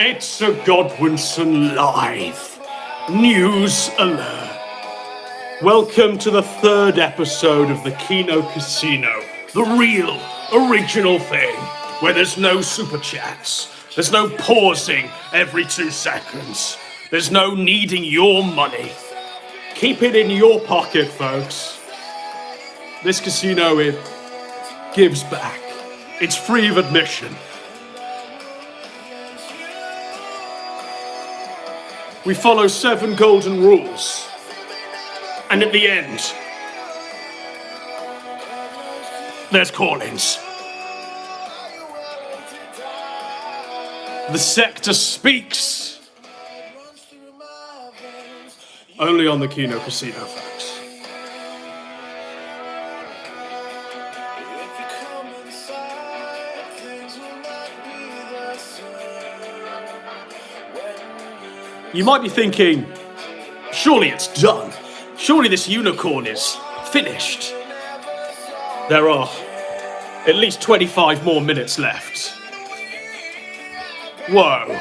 It's a Godwinson Live News Alert. Welcome to the third episode of the Kino Casino, the real, original thing, where there's no super chats, there's no pausing every 2 seconds, there's no needing your money. Keep it in your pocket, folks. This casino, it gives back. It's free of admission. We follow 7 golden rules. And at the end, there's call-ins. The sector speaks. Only on the Kino Casino, folks. You might be thinking, surely it's done. Surely this unicorn is finished. There are at least 25 more minutes left. Whoa.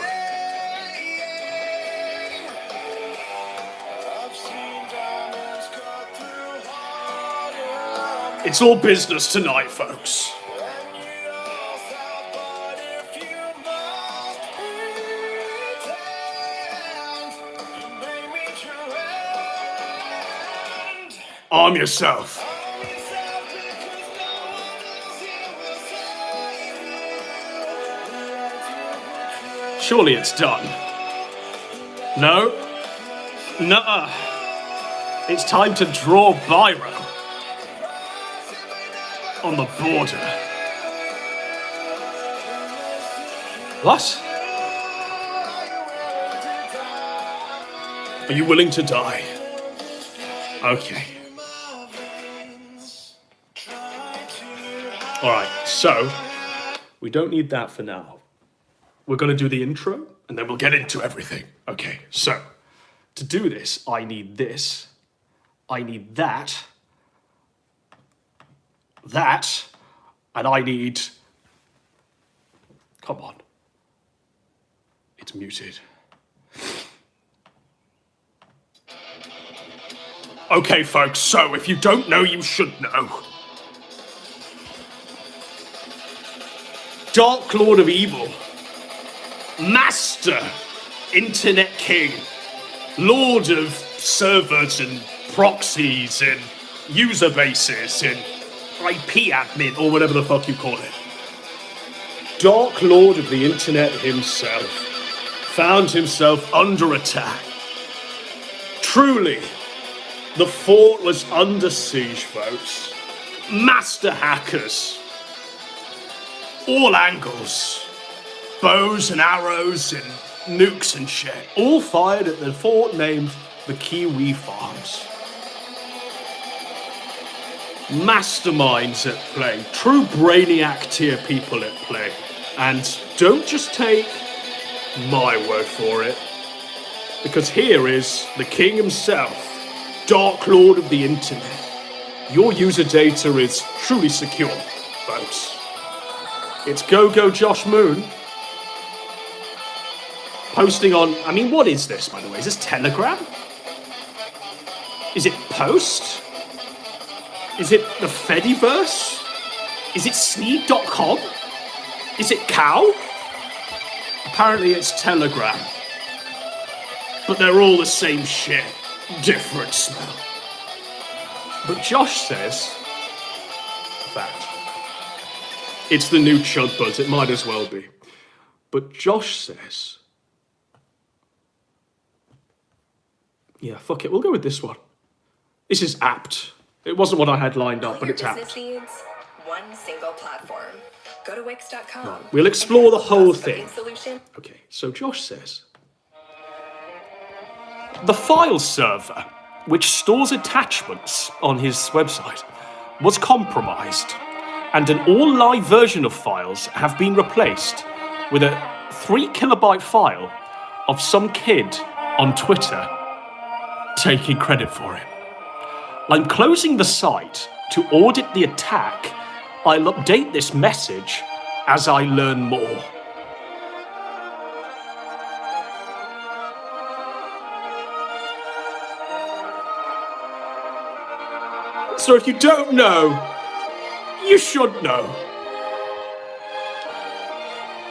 It's all business tonight, folks. Arm yourself. Surely it's done. No. Nuh-uh. It's time to draw biro. On the border. What? Are you willing to die? Okay. Alright, so, we don't need that for now. We're going to do the intro, and then we'll get into everything. Okay, so, to do this, I need this, I need that, and I need... Come on. It's muted. Okay, folks, so if you don't know, you should know. Dark Lord of Evil, Master, Internet King, Lord of servers and proxies and user bases and IP admin, or whatever the fuck you call it. Dark Lord of the Internet himself found himself under attack. Truly, the fort was under siege, folks. Master hackers. All angles, bows and arrows and nukes and shit, all fired at the fort named the Kiwi Farms. Masterminds at play, true brainiac tier people at play, and don't just take my word for it, because here is the king himself, Dark Lord of the Internet. Your user data is truly secure, folks. It's Go Josh Moon posting on, I mean, what is this, by the way? Is this Telegram? Is it Post? Is it the Fediverse? Is it Sneed.com? Is it Cow? Apparently it's Telegram. But they're all the same shit. Different smell. But Josh says, fact. It's the new Chud Buzz, it might as well be. But Josh says, yeah, fuck it, we'll go with this one. This is apt. It wasn't what I had lined up, but it's apt. Needs one single platform. Go to Wix.com. Right, we'll explore the whole thing. Okay, so Josh says, the file server, which stores attachments on his website, was compromised. And an all-live version of files have been replaced with a 3 kilobyte file of some kid on Twitter taking credit for it. I'm closing the site to audit the attack I'll update this message as I learn more. So if you don't know, you should know.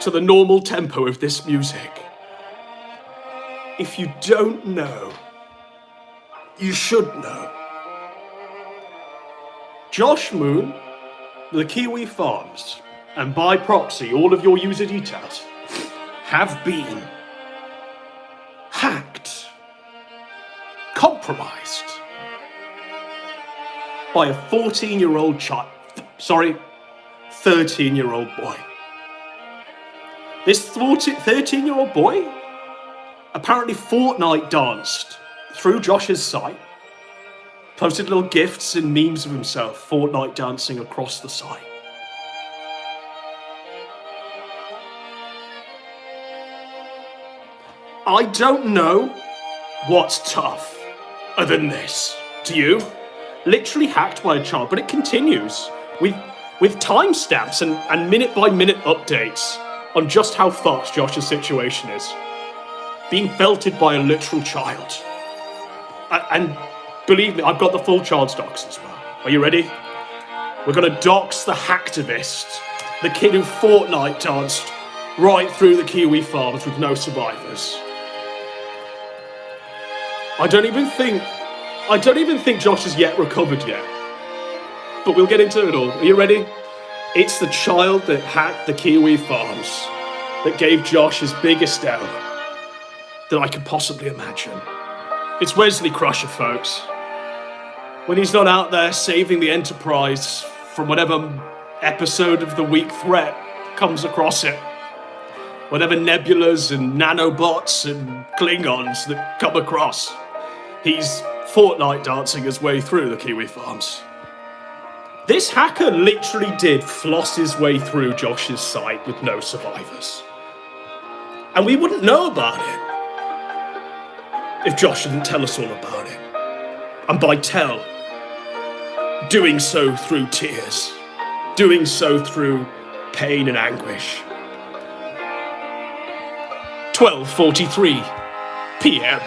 To the normal tempo of this music. If you don't know, you should know. Josh Moon, the Kiwi Farms, and by proxy all of your user details, have been hacked, compromised by a 14-year-old child, 13-year-old boy. This 13-year-old boy apparently Fortnite danced through Josh's site, posted little gifs and memes of himself Fortnite dancing across the site. I don't know what's tough other than this. To you? Literally hacked by a child, but it continues with timestamps and minute-by-minute updates on just how fucked Josh's situation is. Being felted by a literal child. And believe me, I've got the full child's docs as well. Are you ready? We're gonna dox the hacktivist, the kid who Fortnite danced right through the Kiwi Farms with no survivors. I don't even think Josh has yet recovered yet. But we'll get into it all. Are you ready? It's the child that hacked the Kiwi Farms that gave Josh his biggest L that I could possibly imagine. It's Wesley Crusher, folks. When he's not out there saving the Enterprise from whatever episode of the week threat comes across it. Whatever nebulas and nanobots and Klingons that come across. He's Fortnite dancing his way through the Kiwi Farms. This hacker literally did floss his way through Josh's site with no survivors. And we wouldn't know about it if Josh didn't tell us all about it. And by tell, doing so through tears, doing so through pain and anguish. 12:43 p.m.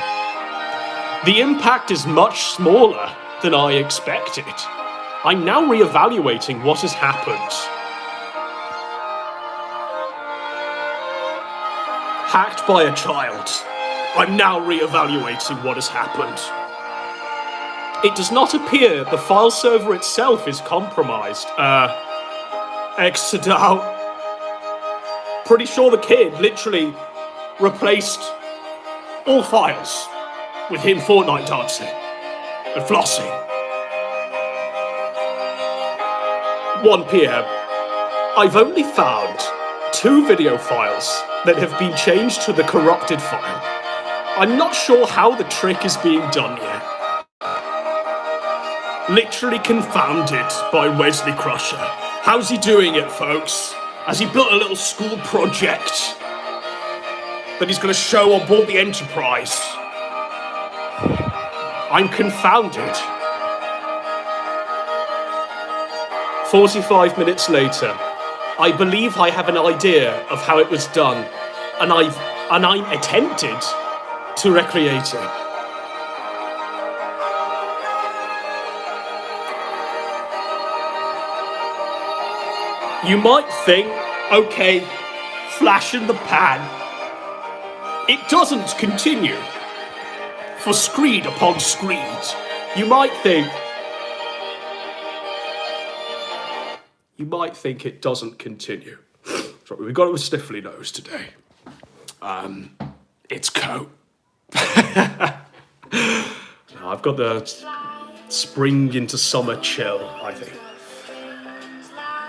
The impact is much smaller than I expected. I'm now re-evaluating what has happened. Hacked by a child. I'm now re-evaluating what has happened. It does not appear the file server itself is compromised. Exited out. Pretty sure the kid literally replaced all files with him Fortnite dancing and flossing. 1 p.m. I've only found 2 video files that have been changed to the corrupted file. I'm not sure how the trick is being done yet. Literally confounded by Wesley Crusher. How's he doing it, folks? Has he built a little school project that he's going to show on board the Enterprise? I'm confounded. 45 minutes later, I believe I have an idea of how it was done, and I'm attempted to recreate it. You might think, okay, flash in the pan. It doesn't continue. For screed upon screed. You might think it doesn't continue. Sorry, we've got a sniffly nose today. It's coat. I've got the spring into summer chill, I think.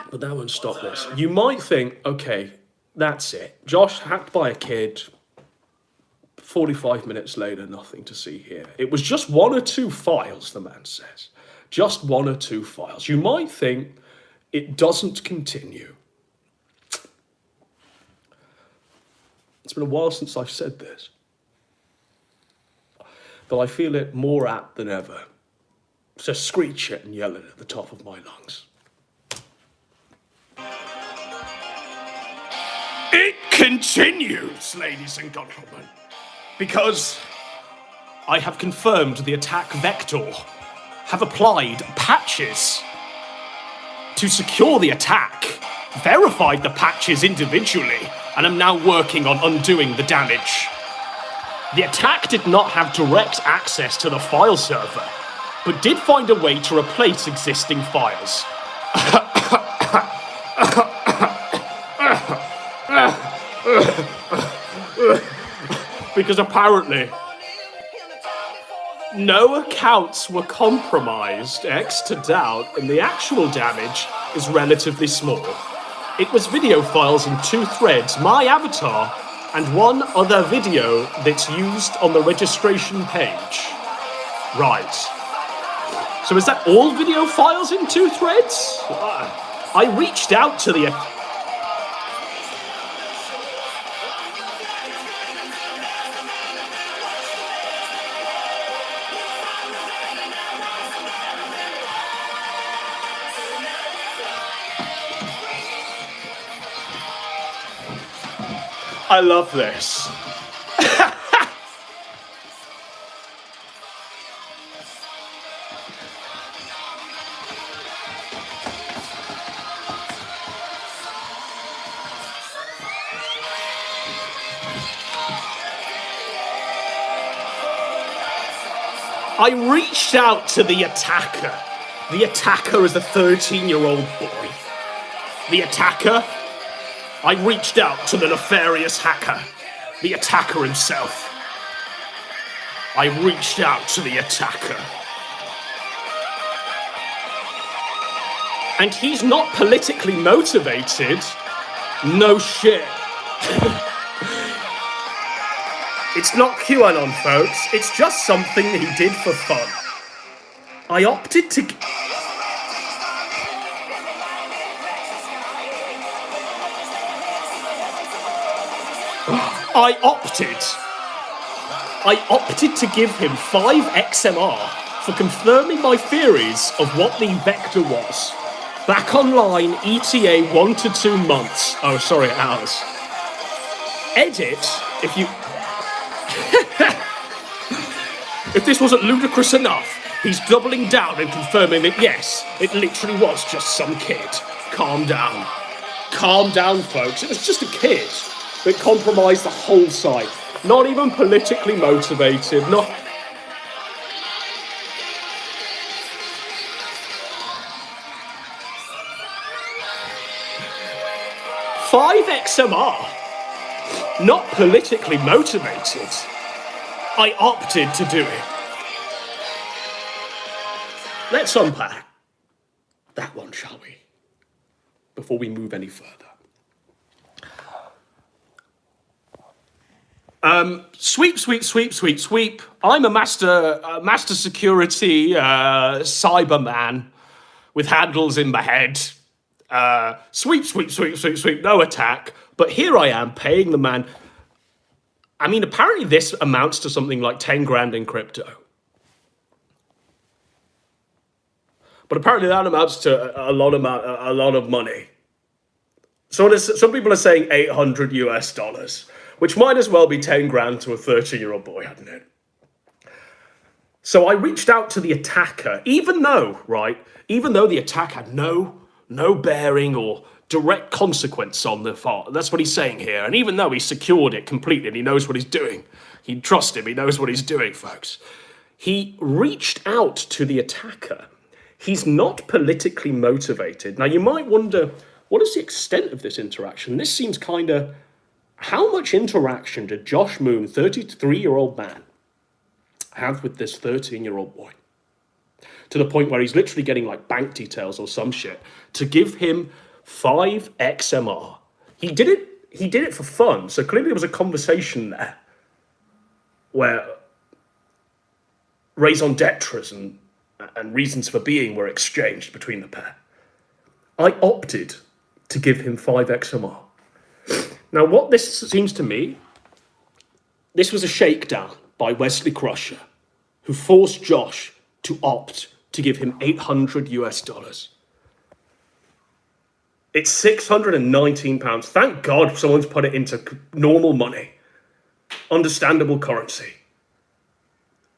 But that won't stop this. You might think, okay, that's it. Josh hacked by a kid. 45 minutes later, nothing to see here. It was just 1 or 2 files, the man says. Just 1 or 2 files. You might think it doesn't continue. It's been a while since I've said this. But I feel it more apt than ever. So screech it and yell it at the top of my lungs. It continues, ladies and gentlemen, because I have confirmed the attack vector, have applied patches to secure the attack, verified the patches individually, and am now working on undoing the damage. The attack did not have direct access to the file server, but did find a way to replace existing files. Because apparently no accounts were compromised, X to doubt, and the actual damage is relatively small. It was video files in 2 threads, my avatar, and one other video that's used on the registration page. Right. So is that all video files in 2 threads? I reached out to the... I love this. I reached out to the attacker. The attacker is a 13-year-old boy. The attacker... I reached out to the nefarious hacker, the attacker himself. I reached out to the attacker. And he's not politically motivated. No shit. It's not QAnon, folks. It's just something he did for fun. I opted to... I opted to give him 5 XMR for confirming my theories of what the vector was. Back online, ETA 1 to 2 months. Oh, sorry, hours. Edit, if you... If this wasn't ludicrous enough, he's doubling down and confirming that yes, it literally was just some kid. Calm down. Calm down, folks. It was just a kid that compromised the whole site. Not even politically motivated, not... Five XMR. Not politically motivated. I opted to do it. Let's unpack that one, shall we? Before we move any further. Sweep. I'm a master security Cyberman with handles in my head. Sweep. No attack. But here I am paying the man. I mean, apparently this amounts to something like 10 grand in crypto. But apparently that amounts to a lot of money. So some people are saying $800 US, which might as well be 10 grand to a 13-year-old boy, hadn't it? So I reached out to the attacker, even though the attack had no bearing or direct consequence on the file. That's what he's saying here. And even though he secured it completely and he knows what he's doing, you trust him, he knows what he's doing, folks. He reached out to the attacker. He's not politically motivated. Now, you might wonder, what is the extent of this interaction? This seems kind of... How much interaction did Josh Moon, 33-year-old man, have with this 13-year-old boy? To the point where he's literally getting like bank details or some shit to give him 5 XMR. He did it for fun. So clearly there was a conversation there where raison d'etres and reasons for being were exchanged between the pair. I opted to give him 5 XMR. Now, what this seems to me, this was a shakedown by Wesley Crusher, who forced Josh to opt to give him $800 US. It's £619. Thank God someone's put it into normal money. Understandable currency.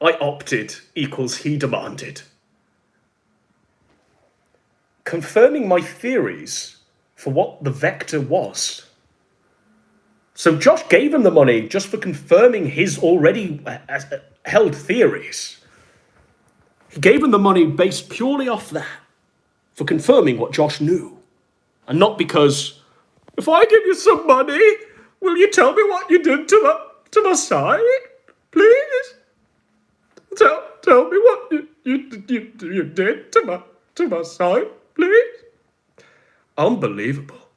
I opted equals he demanded. Confirming my theories for what the vector was. So Josh gave him the money just for confirming his already held theories. He gave him the money based purely off that, for confirming what Josh knew. And not because, if I give you some money, will you tell me what you did to my side? Please? Tell me what you did to my side, please? Unbelievable.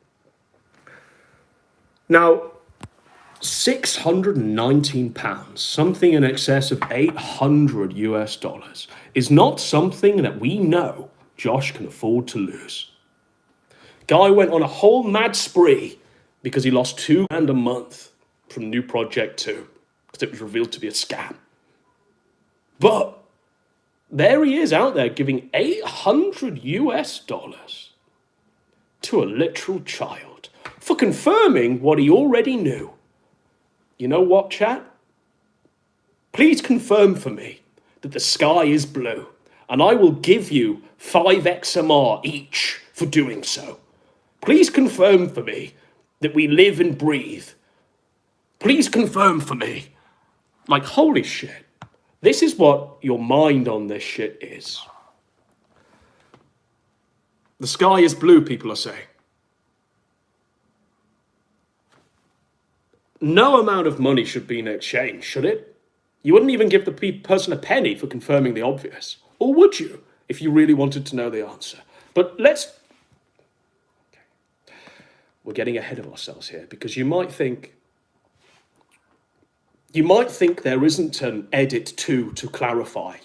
Now, £619, something in excess of 800 US dollars, is not something that we know Josh can afford to lose. Guy went on a whole mad spree because he lost £2,000 a month from New Project 2 because it was revealed to be a scam. But there he is out there giving 800 US dollars to a literal child for confirming what he already knew. You know what, chat? Please confirm for me that the sky is blue, and I will give you 5 XMR each for doing so. Please confirm for me that we live and breathe. Please confirm for me. Like, holy shit. This is what your mind on this shit is. The sky is blue, people are saying. No amount of money should be in exchange, should it? You wouldn't even give the person a penny for confirming the obvious. Or would you, if you really wanted to know the answer? But let's... Okay. We're getting ahead of ourselves here, because you might think there isn't an edit 2 to clarify.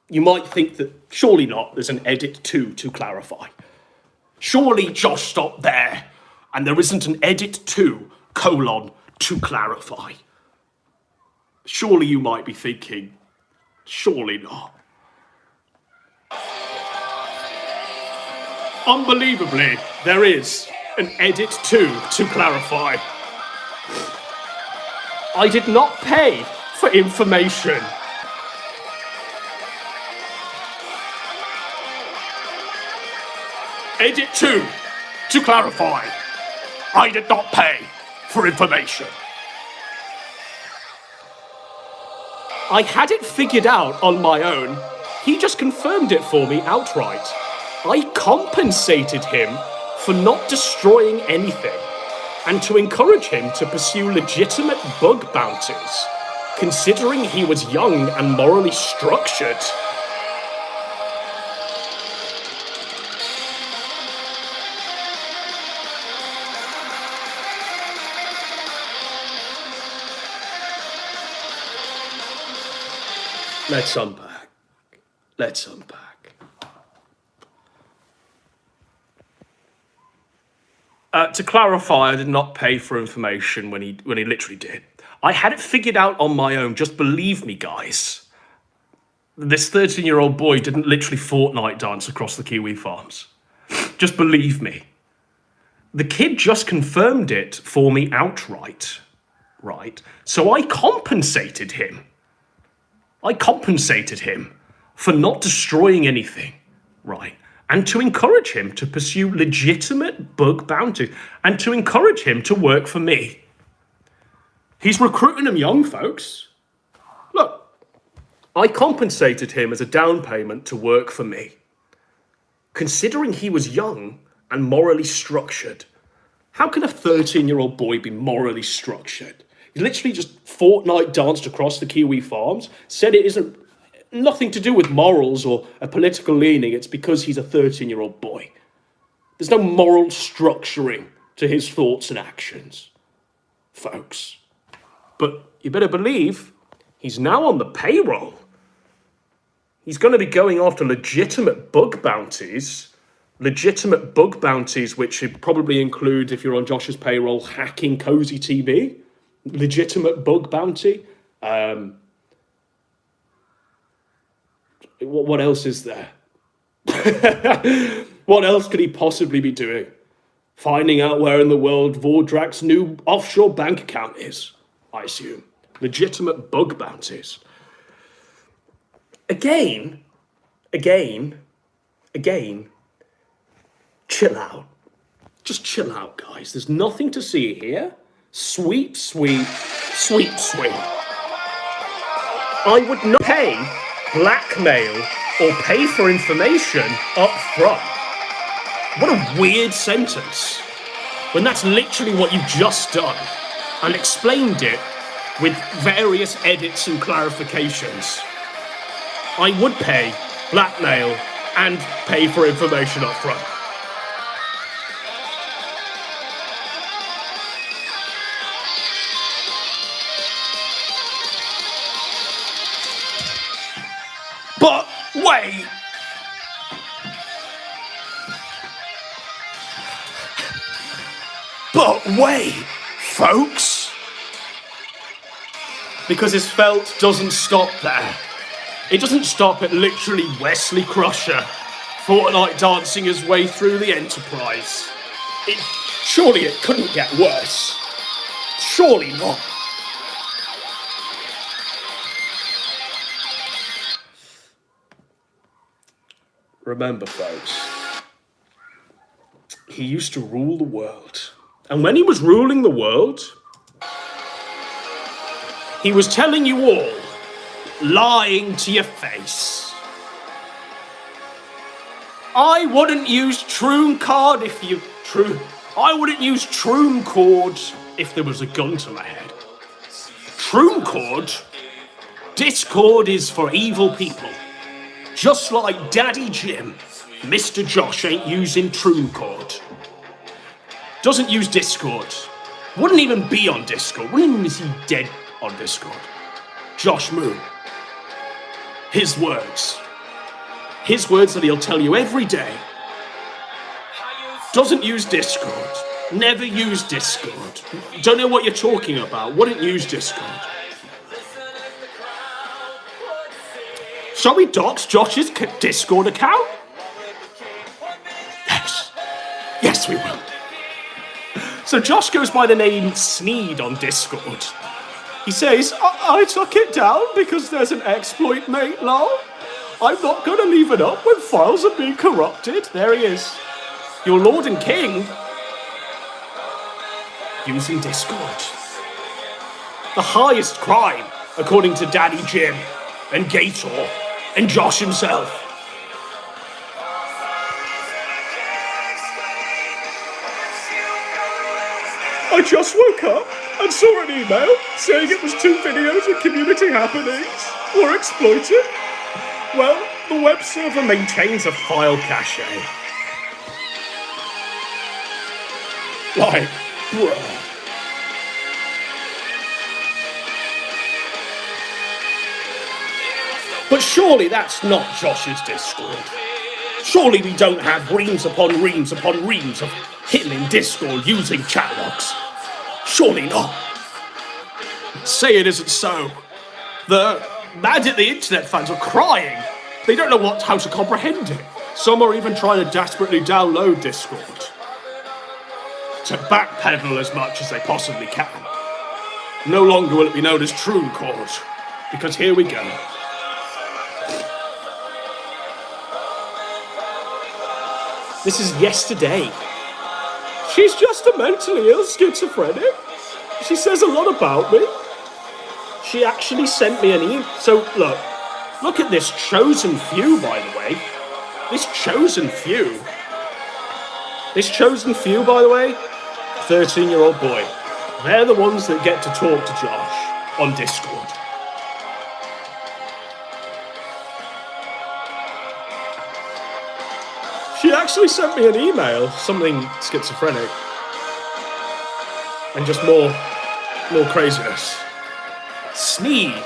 You might think that, surely not, there's an edit 2 to clarify. Surely Josh stopped there, and there isn't an edit 2 : to clarify. Surely you might be thinking, surely not. Unbelievably, there is an edit 2 to clarify. I did not pay for information. Edit 2 to clarify. I did not pay for information. I had it figured out on my own. He just confirmed it for me outright. I compensated him for not destroying anything, and to encourage him to pursue legitimate bug bounties, considering he was young and morally structured. Let's unpack. To clarify, I did not pay for information when he literally did. I had it figured out on my own. Just believe me, guys. This 13-year-old boy didn't literally Fortnite dance across the Kiwi farms. Just believe me. The kid just confirmed it for me outright, right? So I compensated him. For not destroying anything, right? And to encourage him to pursue legitimate bug bounties, and to encourage him to work for me. He's recruiting them young, folks. Look, I compensated him as a down payment to work for me. Considering he was young and morally structured, how can a 13-year-old boy be morally structured? He literally just Fortnite danced across the Kiwi farms, said it isn't nothing to do with morals or a political leaning, it's because he's a 13-year-old boy. There's no moral structuring to his thoughts and actions, folks. But you better believe he's now on the payroll. He's going to be going after legitimate bug bounties, which should probably include, if you're on Josh's payroll, hacking Cozy TV. Legitimate bug bounty. What else is there? What else could he possibly be doing? Finding out where in the world Vordrak's new offshore bank account is, I assume. Legitimate bug bounties. Again, chill out. Just chill out, guys. There's nothing to see here. Sweet. I would not pay blackmail or pay for information up front. What a weird sentence. When that's literally what you've just done and explained it with various edits and clarifications. I would pay blackmail and pay for information up front. But wait. But wait, folks. Because his felt doesn't stop there. It doesn't stop at literally Wesley Crusher, Fortnite dancing his way through the Enterprise. Surely it couldn't get worse. Surely not. Remember, folks, he used to rule the world. And when he was ruling the world, he was telling you all, lying to your face. I wouldn't use TrueCard I wouldn't use TrueCard if there was a gun to my head. TrueCard? Discord is for evil people. Just like Daddy Jim, Mr. Josh ain't using TrueCard. Doesn't use Discord. Wouldn't even be on Discord. Wouldn't even be dead on Discord. Josh Moon. His words. His words that he'll tell you every day. Doesn't use Discord. Never use Discord. Don't know what you're talking about. Wouldn't use Discord. Shall we dox Josh's Discord account? Yes. Yes, we will. So Josh goes by the name Sneed on Discord. He says, I took it down because there's an exploit, mate, lol. I'm not going to leave it up when files are being corrupted. There he is. Your Lord and King. Using Discord. The highest crime, according to Daddy Jim and Gator and Josh himself. I just woke up and saw an email saying it was 2 videos of community happenings were exploited. Well, the web server maintains a file cache. Like, bruh. But surely that's not Josh's Discord. Surely we don't have reams upon reams upon reams of him in Discord using chat logs. Surely not. Say it isn't so. The mad at the internet fans are crying. They don't know how to comprehend it. Some are even trying to desperately download Discord to backpedal as much as they possibly can. No longer will it be known as TrueCard, because here we go. This is yesterday. She's just a mentally ill schizophrenic. She says a lot about me. She actually sent me an email. So look at this chosen few, by the way. This chosen few, by the way, 13-year-old boy. They're the ones that get to talk to Josh on Discord. She actually sent me an email, something schizophrenic, and just more craziness. Sneed.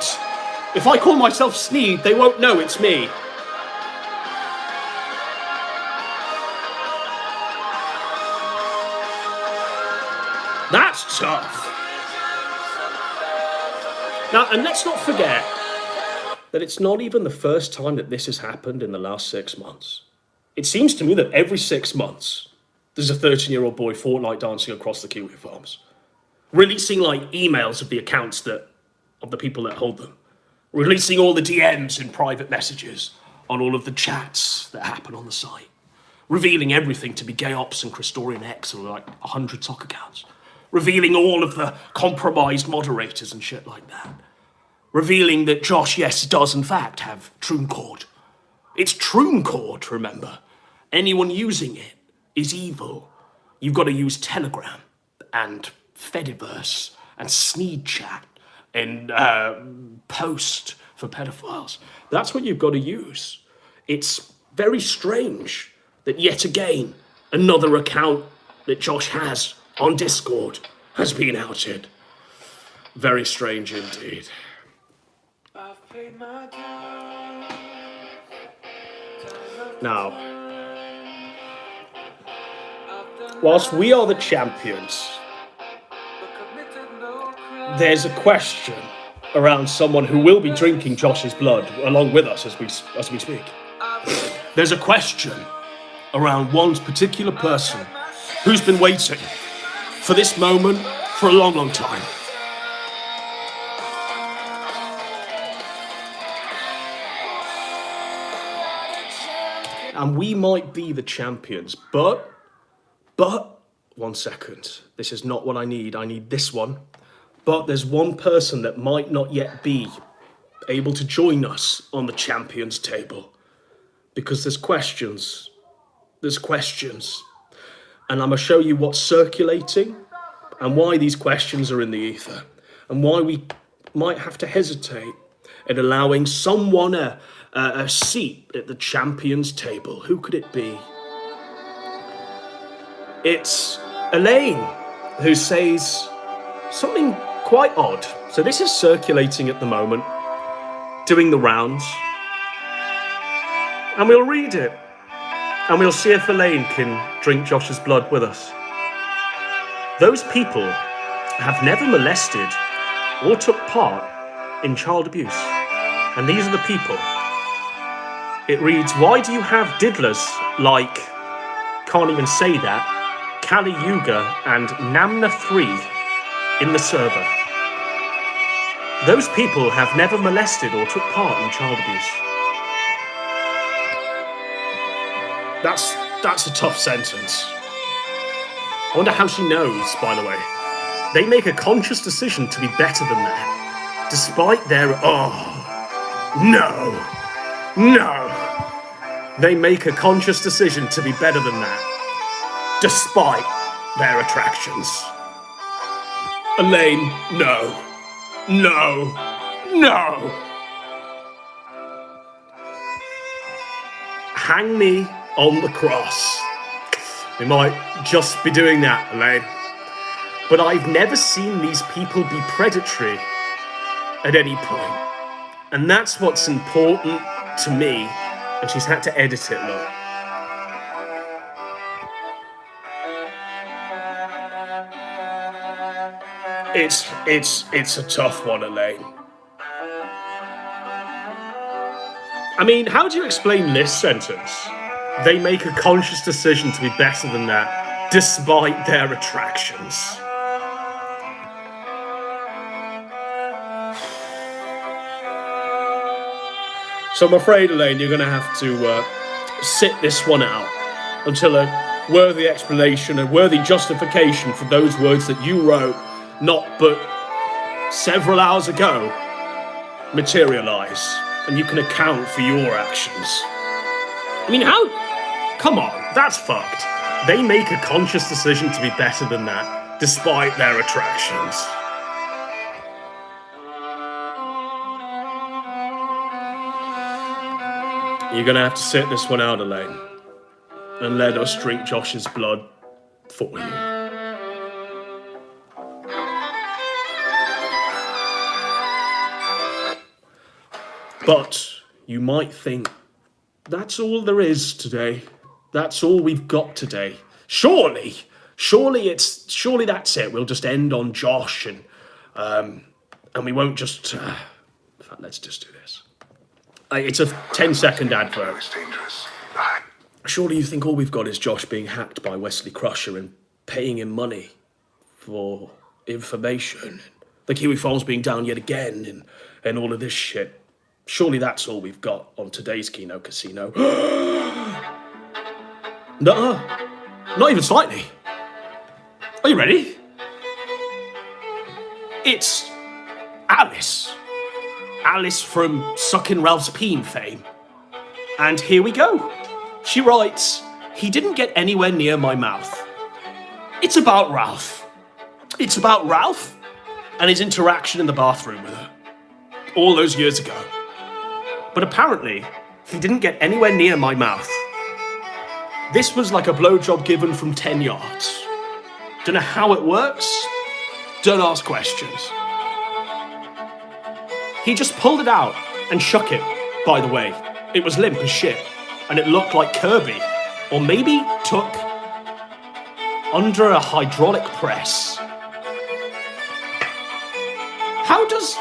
If I call myself Sneed, they won't know it's me. That's tough. Now, and let's not forget that it's not even the first time that this has happened in the last 6 months. It seems to me that every 6 months, there's a 13-year-old boy Fortnite dancing across the Kiwi farms, releasing like emails of the accounts of the people that hold them, releasing all the DMs in private messages on all of the chats that happen on the site, revealing everything to be Gay Ops and Christorian X or like 100 sock accounts, revealing all of the compromised moderators and shit like that, revealing that Josh, yes, does in fact have TrueCord. It's TrueCord, remember. Anyone using it is evil. You've got to use Telegram and Fediverse and Sneed Chat and Post for pedophiles. That's what you've got to use. It's very strange that yet again, another account that Josh has on Discord has been outed. Very strange indeed. I've paid my dues. Now, whilst we are the champions, there's a question around someone who will be drinking Josh's blood along with us as we speak. There's a question around one particular person who's been waiting for this moment for a long, long time. And we might be the champions, but, 1 second. This is not what I need. I need this one. But there's one person that might not yet be able to join us on the champions table. Because there's questions. There's questions. And I'm going to show you what's circulating and why these questions are in the ether. And why we might have to hesitate at allowing someone a seat at the champions table. Who could it be? It's Elaine, who says something quite odd. So this is circulating at the moment, doing the rounds. And we'll read it. And we'll see if Elaine can drink Josh's blood with us. Those people have never molested or took part in child abuse. And these are the people. It reads, why do you have diddlers like, can't even say that, Kali Yuga and Namna 3 in the server? Those people have never molested or took part in child abuse. That's a tough sentence. I wonder how she knows, by the way. They make a conscious decision to be better than that, despite their... No. They make a conscious decision to be better than that, despite their attractions. Elaine, no. Hang me on the cross. We might just be doing that, Elaine. But I've never seen these people be predatory at any point. And that's what's important to me. And she's had to edit it, look. It's a tough one, Elaine. I mean, how do you explain this sentence? They make a conscious decision to be better than that, despite their attractions. So I'm afraid, Elaine, you're going to have to sit this one out until a worthy explanation, a worthy justification for those words that you wrote not but several hours ago materialise, and you can account for your actions. I mean, how? Come on, that's fucked. They make a conscious decision to be better than that, despite their attractions. You're gonna have to sit this one out, Elaine, and let us drink Josh's blood for you. But you might think, that's all there is today. That's all we've got today. Surely that's it. We'll just end on Josh and we won't just... in fact, let's just do this. It's a 10-second advert. It's dangerous. Bye. Surely you think all we've got is Josh being hacked by Wesley Crusher and paying him money for information. The Kiwi Farms being down yet again and all of this shit. Surely that's all we've got on today's Kino Casino. No, not even slightly. Are you ready? It's Alice. Alice from Suckin' Ralph's Peen fame. And here we go. She writes, he didn't get anywhere near my mouth. It's about Ralph. It's about Ralph and his interaction in the bathroom with her. All those years ago. But apparently, he didn't get anywhere near my mouth. This was like a blowjob given from 10 yards. Don't know how it works. Don't ask questions. He just pulled it out and shook it, by the way. It was limp as shit, and it looked like Kirby, or maybe took under a hydraulic press. How does...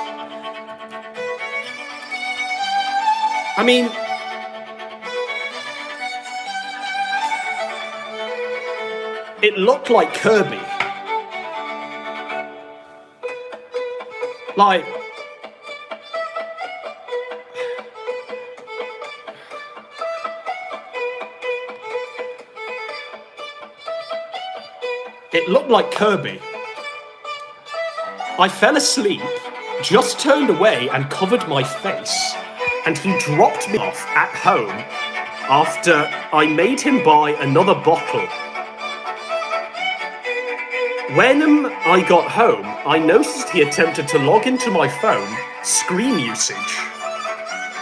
I mean... It looked like Kirby. Like... It looked like Kirby. I fell asleep, just turned away and covered my face, and he dropped me off at home after I made him buy another bottle. When I got home, I noticed he attempted to log into my phone, screen usage,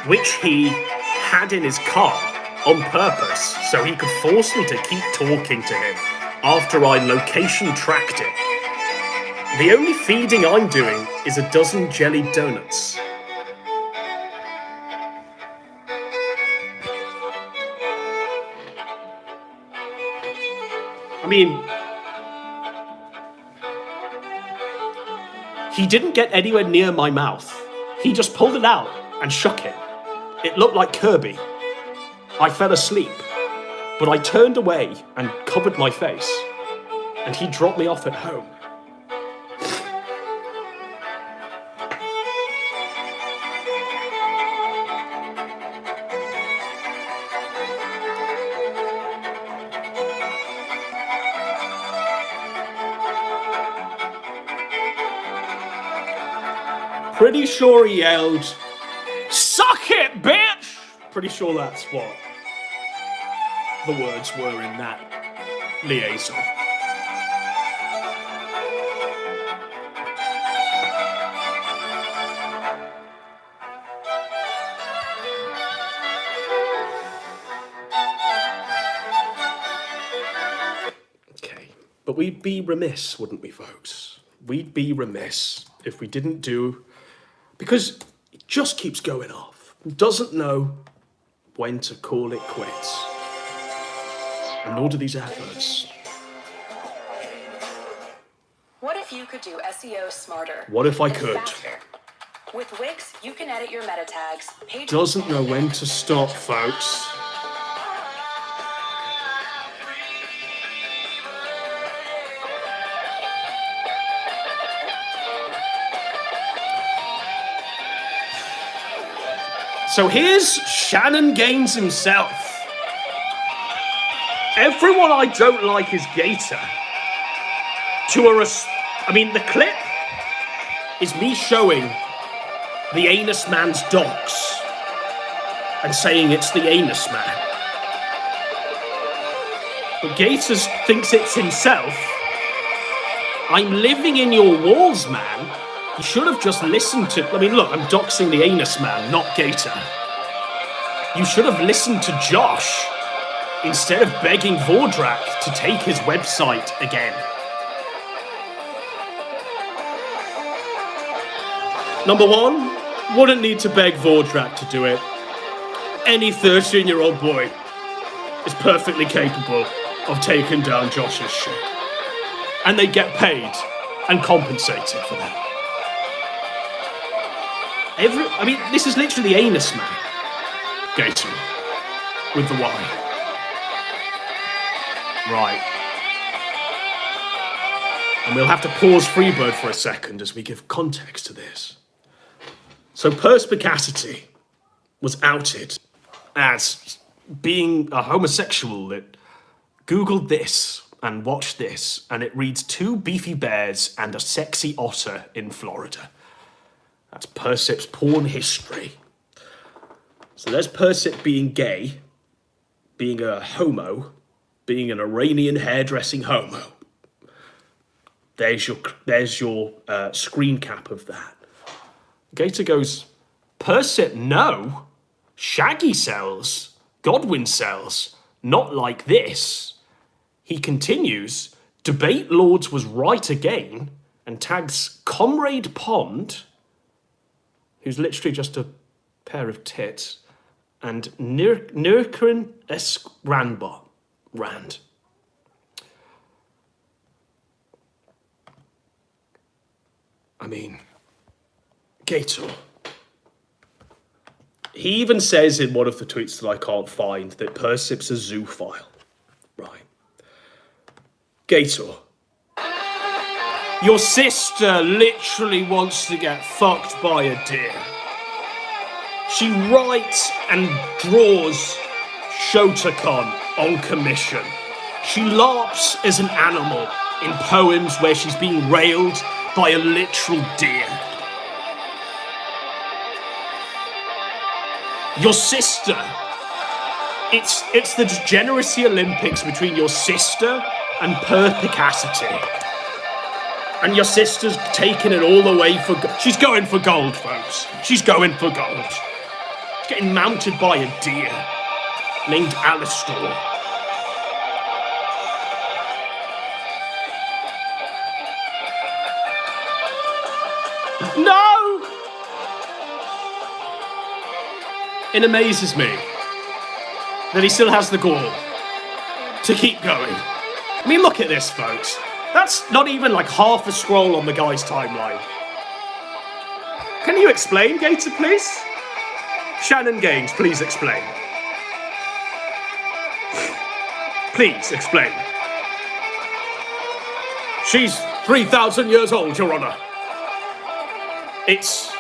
which he had in his car on purpose so he could force me to keep talking to him after I location tracked it. The only feeding I'm doing is a dozen jelly donuts. I mean, he didn't get anywhere near my mouth. He just pulled it out and shook it. It looked like Kirby. I fell asleep, but I turned away and covered my face, and he dropped me off at home. Pretty sure he yelled, "Suck it, bitch!" Pretty sure that's what the words were in that liaison. Okay, but we'd be remiss, wouldn't we, folks? We'd be remiss if we didn't do... Because it just keeps going off. Doesn't know when to call it quits. And nor do these adverts. What if you could do SEO smarter? What if I and could? faster? With Wix, you can edit your meta tags. Doesn't know when to stop, folks. So here's Shannon Gaines himself. Everyone I don't like is Gator. I mean, the clip is me showing the Anus Man's docs and saying it's the Anus Man. But Gator thinks it's himself. I'm living in your walls, man. You should have just listened to... I mean, look, I'm doxing the Anus Man, not Gator. You should have listened to Josh instead of begging Vordrak to take his website again. Number one, wouldn't need to beg Vordrak to do it. Any 13-year-old boy is perfectly capable of taking down Josh's shit. And they get paid and compensated for that. I mean, this is literally the Anus Man. Gator. With the Y. Right. And we'll have to pause Freebird for a second as we give context to this. So Perspicacity was outed as being a homosexual that Googled this and watched this, and it reads 2 beefy bears and a sexy otter in Florida. That's Persip's porn history. So there's Persip being gay, being a homo, being an Iranian hairdressing homo. There's your screen cap of that. Gator goes, Persip, no. Shaggy sells. Godwin sells. Not like this. He continues, Debate Lords was right again, and tags Comrade Pond, who's literally just a pair of tits, and Nurkrin Rand. I mean, Gator. He even says in one of the tweets that I can't find that Persip's a zoophile. Right. Gator. Your sister literally wants to get fucked by a deer. She writes and draws Shotokan on commission. She LARPs as an animal in poems where she's being railed by a literal deer. Your sister. It's the degeneracy Olympics between your sister and Perspicacity. And your sister's taking it all the way for... She's going for gold, folks. She's going for gold. She's getting mounted by a deer named Alistor. No! It amazes me that he still has the gall to keep going. I mean, look at this, folks. That's not even like half a scroll on the guy's timeline. Can you explain, Gator, please? Shannon Gaines, please explain. Please explain. She's 3,000 years old, Your Honor. It's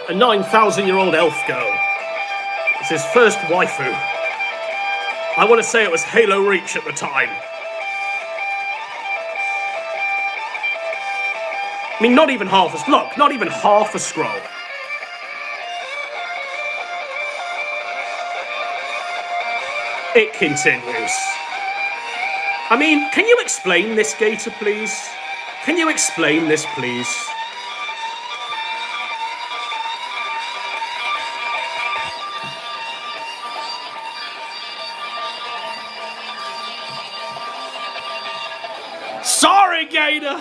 a 9,000-year-old elf girl. It's his first waifu. I want to say it was Halo Reach at the time. I mean, not even half a... Look, not even half a scroll. It continues. I mean, can you explain this, Gator, please? Can you explain this, please? Sorry, Gator.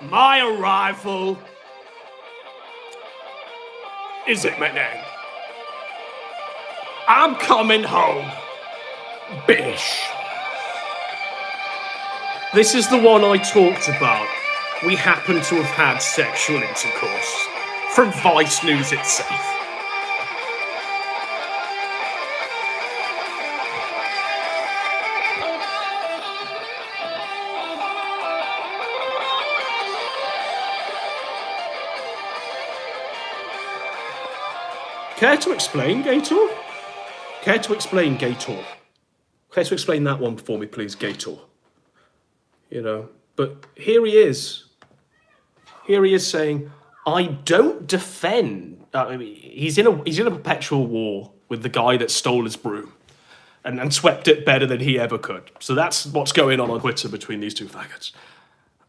My arrival is imminent. I'm coming home, bish. This is the one I talked about. We happen to have had sexual intercourse from Vice News itself. Care to explain, Gator? Care to explain, Gator? Care to explain that one for me, please, Gator? You know, but here he is. Here he is saying, I don't defend... I mean, he's in a perpetual war with the guy that stole his broom and swept it better than he ever could. So that's what's going on Twitter between these two faggots.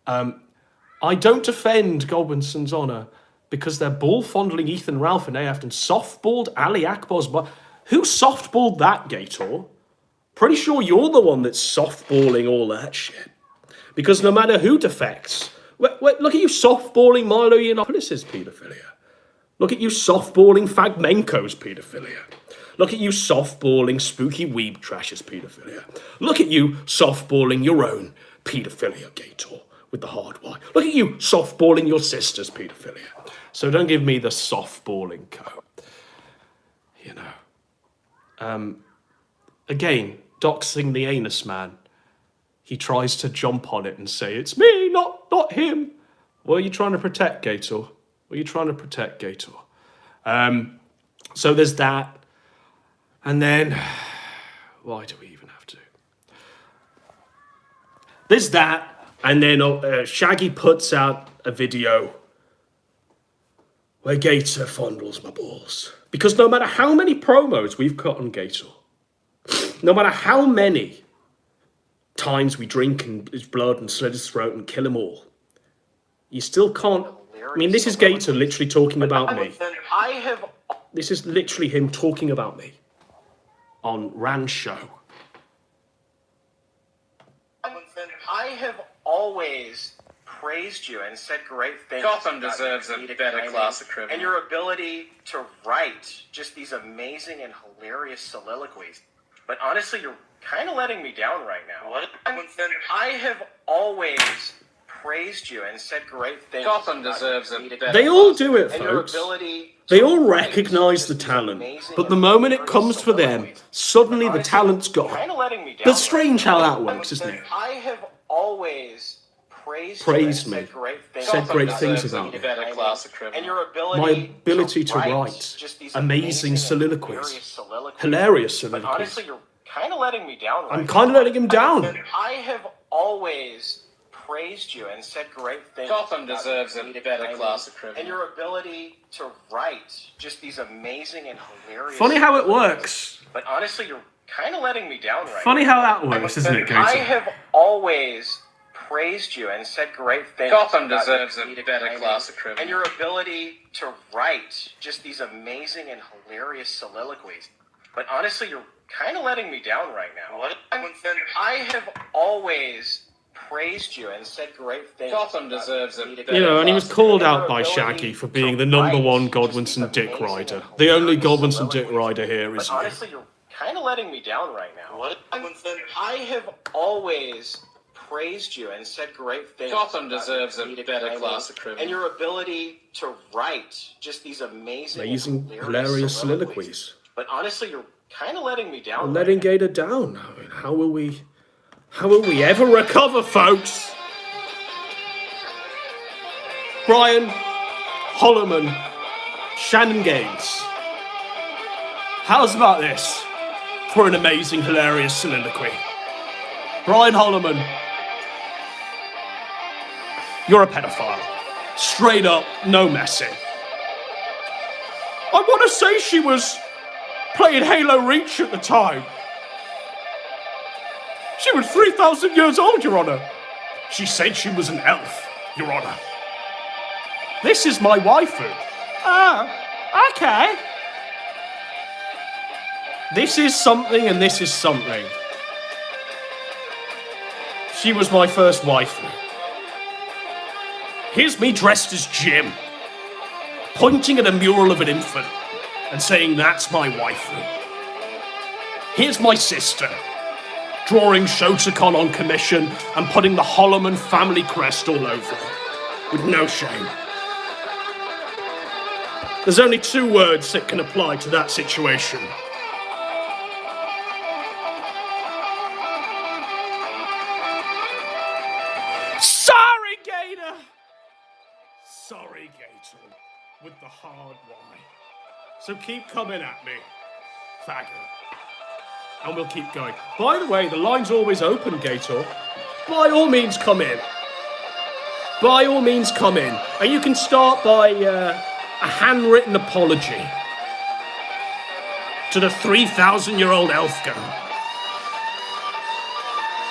I don't defend Godwinson's honour because they're ball-fondling Ethan Ralph and they often softballed Ali Akbar's... Who softballed that, Gator? Pretty sure you're the one that's softballing all that shit. Because no matter who defects... Look at you softballing Milo Yiannopoulos' paedophilia. Look at you softballing Fagmenko's paedophilia. Look at you softballing Spooky Weeb Trash's paedophilia. Look at you softballing your own paedophilia, Gator, with the hard Y. Look at you softballing your sister's paedophilia. So don't give me the softballing co. You know. Again, doxing the anus man. he tries to jump on it and say, it's me, not him. What are you trying to protect, Gator? What are you trying to protect, Gator? So there's that. And then, why do we even have to? There's that. And then Shaggy puts out a video where Gator fondles my balls. Because no matter how many promos we've cut on Gator, no matter how many times we drink his blood and slit his throat and kill him all, you still can't. I mean, this is Gator literally talking about me. This is literally him talking about me on Rand's show. I have always praised you and said great things. Gotham deserves a better class of criminal. And your ability to write just these amazing and hilarious soliloquies. But honestly, you're kind of letting me down right now. What? I have always praised you and said great things. Gotham deserves a better. They all do it, and your folks. ability They all recognise the talent. But the moment it comes for them, suddenly the talent's gone. kind of letting me down. That's strange how that works, isn't it? I have always Praised me. Said great things about me. Better class of criminal. And your ability, My ability to write just these amazing and soliloquies. hilarious Hilarious But soliloquies. honestly, you're kind of letting me down right I'm kind of letting him down. I have always praised you and said great things. Gotham about deserves your a comedic better timing class of criminal. And your ability to write just these amazing and hilarious. Funny how it works. But honestly, you're kind of letting me down right Funny now. how that works, isn't it, I Gator? have always praised you and said great things. Gotham about deserves your a comedic better timing class of criminal. And your ability to write just these amazing and hilarious soliloquies. But honestly, you're kind of letting me down right now. What? I have always praised you and said great things. Gotham about deserves your a comedic better You know, and he was timing. called And out your by ability Shaggy for to being the number write one just these Godwinson dick amazing rider. and The only hilarious Godwinson dick soliloquies. rider here, But isn't he? honestly, you're kind of letting me down right now. What? I have always praised you and said great things. Gotham about deserves your a comedic better timing class of criminal. And your ability to write just these amazing, Amazing, and hilarious soliloquies. But honestly, you're kind of letting me down. Letting Gator down. I mean, how will we ever recover, folks? Brian, Holloman, Shannon Gaines. How's about this for an amazing, hilarious soliloquy? Brian Holloman, you're a pedophile. Straight up, no messing. I want to say she was playing Halo Reach at the time. She was 3,000 years old, Your Honor. She said she was an elf, Your Honor. This is my waifu. Oh, okay. This is something and this is something. She was my first waifu. Here's me dressed as Jim, pointing at a mural of an infant and saying that's my waifu. Here's my sister, drawing Shotokan on commission and putting the Holloman family crest all over it, with no shame. There's only two words that can apply to that situation. Sorry, Gator! Sorry, Gator, with the hard Y. So keep coming at me, faggot. And we'll keep going. By the way, the line's always open, Gator. By all means, come in. By all means, come in. And you can start by a handwritten apology to the 3,000-year-old elf girl.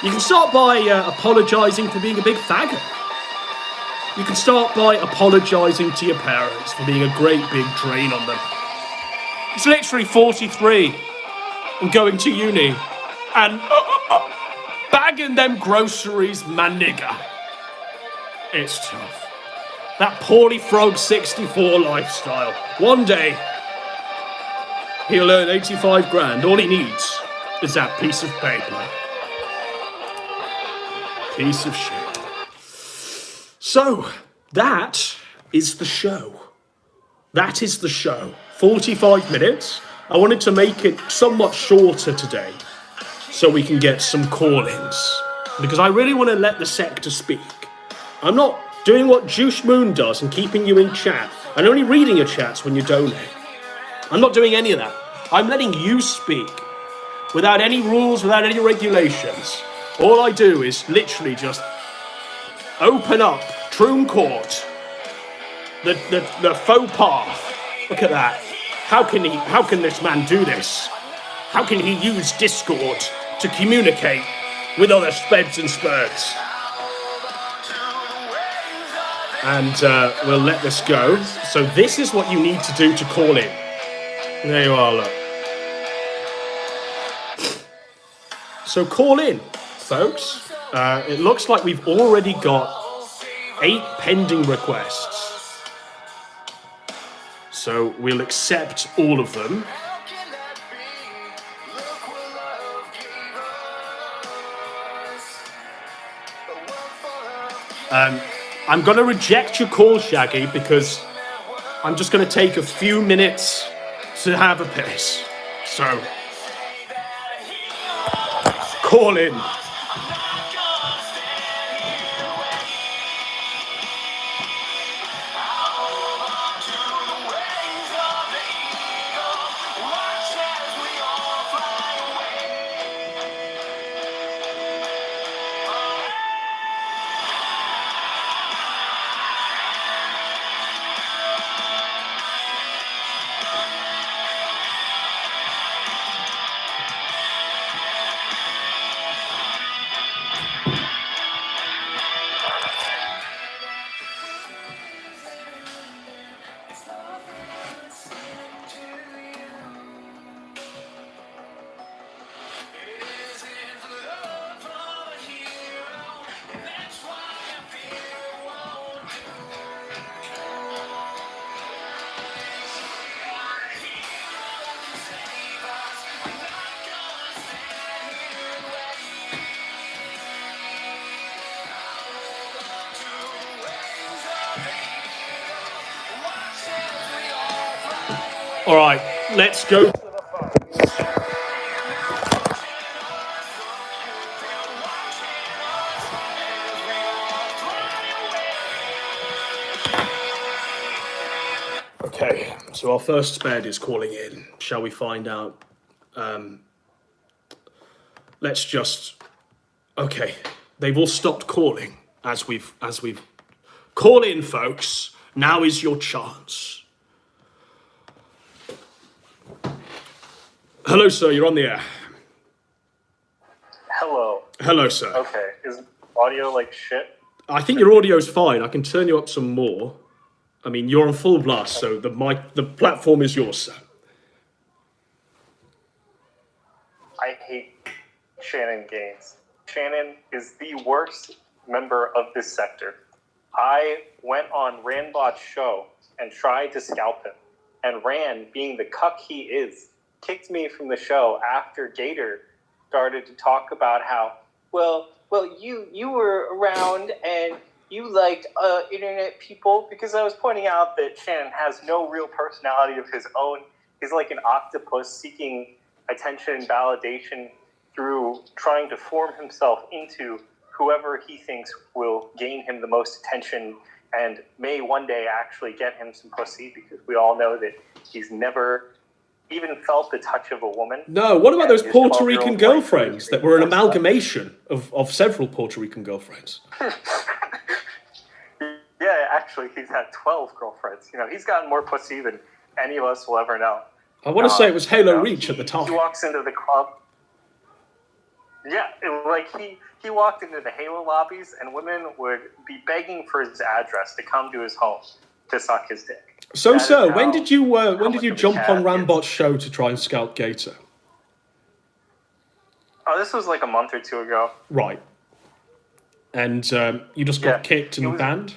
You can start by apologising for being a big faggot. You can start by apologising to your parents for being a great big drain on them. It's literally 43 and going to uni and bagging them groceries, my nigger. It's tough. That poorly frog 64 lifestyle. One day, he'll earn 85 grand. All he needs is that piece of paper. Piece of shit. So, that is the show. That is the show. 45 minutes. I wanted to make it somewhat shorter today so we can get some call-ins. because I really want to let the sector speak. I'm not doing what Juice Moon does and keeping you in chat and only reading your chats when you donate. I'm not doing any of that. I'm letting you speak without any rules, without any regulations. All I do is literally just open up Troon Court, the faux pas. Look at that. How can this man do this? How can he use Discord to communicate with other speds and spurs? And we'll let this go. So this is what you need to do to call in. There you are, look. So call in, folks. It looks like we've already got 8 pending requests. So we'll accept all of them. I'm going to reject your call, Shaggy, because I'm just going to take a few minutes to have a piss. So, call in. All right, let's go. Okay, so our first sped is calling in. Shall we find out? Let's just. Okay, they've all stopped calling as we've call in, folks. Now is your chance. Hello, sir. You're on the air. Hello. Hello, sir. Okay, is audio like shit? I think your audio's fine. I can turn you up some more. I mean, you're on full blast, so the platform is yours, sir. I hate Shannon Gaines. Shannon is the worst member of this sector. I went on Randbot's show and tried to scalp him, and Rand, being the cuck he is, kicked me from the show after Gator started to talk about how, well, you were around and you liked internet people, because I was pointing out that Shannon has no real personality of his own. He's like an octopus seeking attention and validation through trying to form himself into whoever he thinks will gain him the most attention and may one day actually get him some pussy, because we all know that he's never even felt the touch of a woman. No, what about those Puerto Rican girlfriends that were an amalgamation of several Puerto Rican girlfriends? Yeah, actually, he's had 12 girlfriends. You know, he's gotten more pussy than any of us will ever know. I want to say it was Halo Reach at the time. He walks into the club. Yeah, he walked into the Halo lobbies, and women would be begging for his address to come to his home to suck his dick. So, That sir, is when did you much jump of a on cat Rambot's show to try and scout Gator? Oh, this was like a month or two ago. Right. And you just got kicked and banned?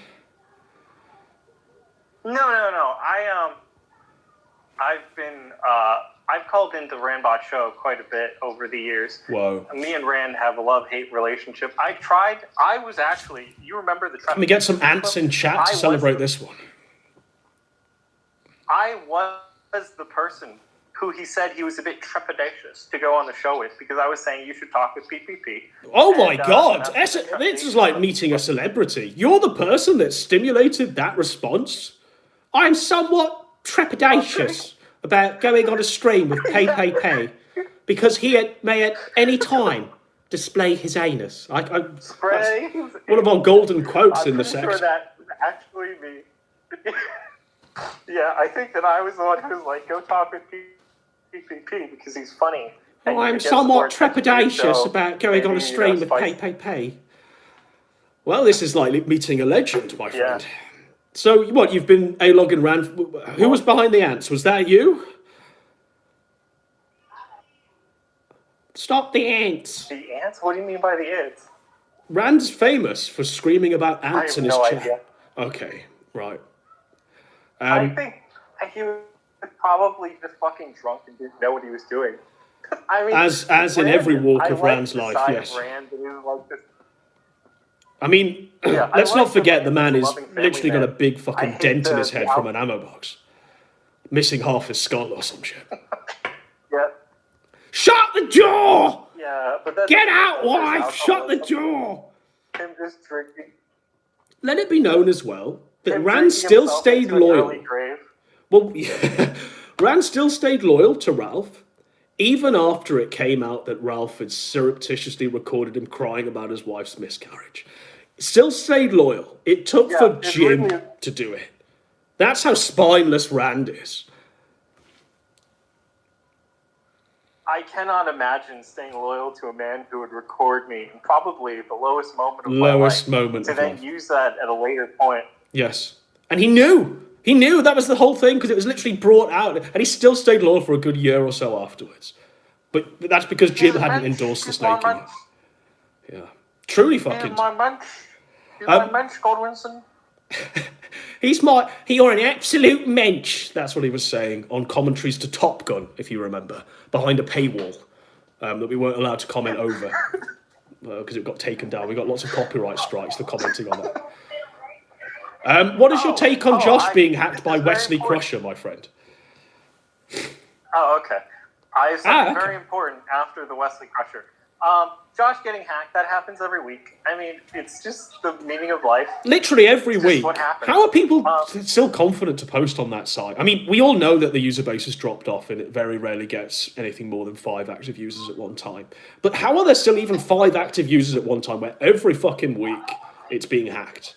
No. I've called into Randbot show quite a bit over the years. Whoa. Me and Rand have a love-hate relationship. You remember the... Can we get some ants in chat to celebrate this one? I was the person who he said he was a bit trepidatious to go on the show with because I was saying you should talk with PPP. Oh my And, God! that's This is like meeting a celebrity. You're the person that stimulated that response. I'm somewhat trepidatious about going on a stream with Pay, because he may at any time display his anus. Spray. One of our golden quotes in the pretty sure section. that was actually me. Yeah, I think that I was the one who was like, go talk with PPP because he's funny. and you I'm could get somewhat support next week, trepidatious so about going on a maybe, stream with Pay. Well, this is like meeting a legend, my friend. So, what, you've been A-logging Rand. Who was behind the ants? Was that you? Stop the ants. The ants? What do you mean by the ants? Rand's famous for screaming about ants in his no chat. idea. Okay, right. I think he was probably just fucking drunk and didn't know what he was doing. I mean, as in every walk of Rand's the life, side yes. of Rand that is like this. I mean, Yeah, let's I not like forget the man is loving family literally got a man. big I fucking hate dent in the- his head the from an ammo box. Missing half his skull or some shit. Yeah, Shut the door! yeah, but that's Get out, that's wife! alcoholism. Shut the door! Him just drinking. Let it be known as well that him Rand drinking still himself stayed into an loyal. early grave. Well, yeah, Rand still stayed loyal to Ralph, even after it came out that Ralph had surreptitiously recorded him crying about his wife's miscarriage. Still stayed loyal. It took Yeah, for it's Jim really- to do it. That's how spineless Rand is. I cannot imagine staying loyal to a man who would record me in probably the lowest moment of Lowest my life moment to of then life. use that at a later point. Yes. And he knew. He knew that was the whole thing because it was literally brought out. And he still stayed loyal for a good year or so afterwards. But that's because Jim hadn't endorsed the snake yet. Yeah. Truly fucking. My bench. Um, my bench, Godwinson. You're an absolute mensch. That's what he was saying on commentaries to Top Gun, if you remember, behind a paywall that we weren't allowed to comment over because it got taken down. We got lots of copyright strikes for commenting on it. What is your take on Josh being hacked by Wesley Crusher, my friend? Oh, okay. I have something okay. very important after the Wesley Crusher. Josh getting hacked, that happens every week. I mean, it's just the meaning of life. Literally every It's just week. what happens. How are people still confident to post on that site? I mean, we all know that the user base has dropped off and it very rarely gets anything more than 5 active users at one time. But how are there still even 5 active users at one time where every fucking week it's being hacked?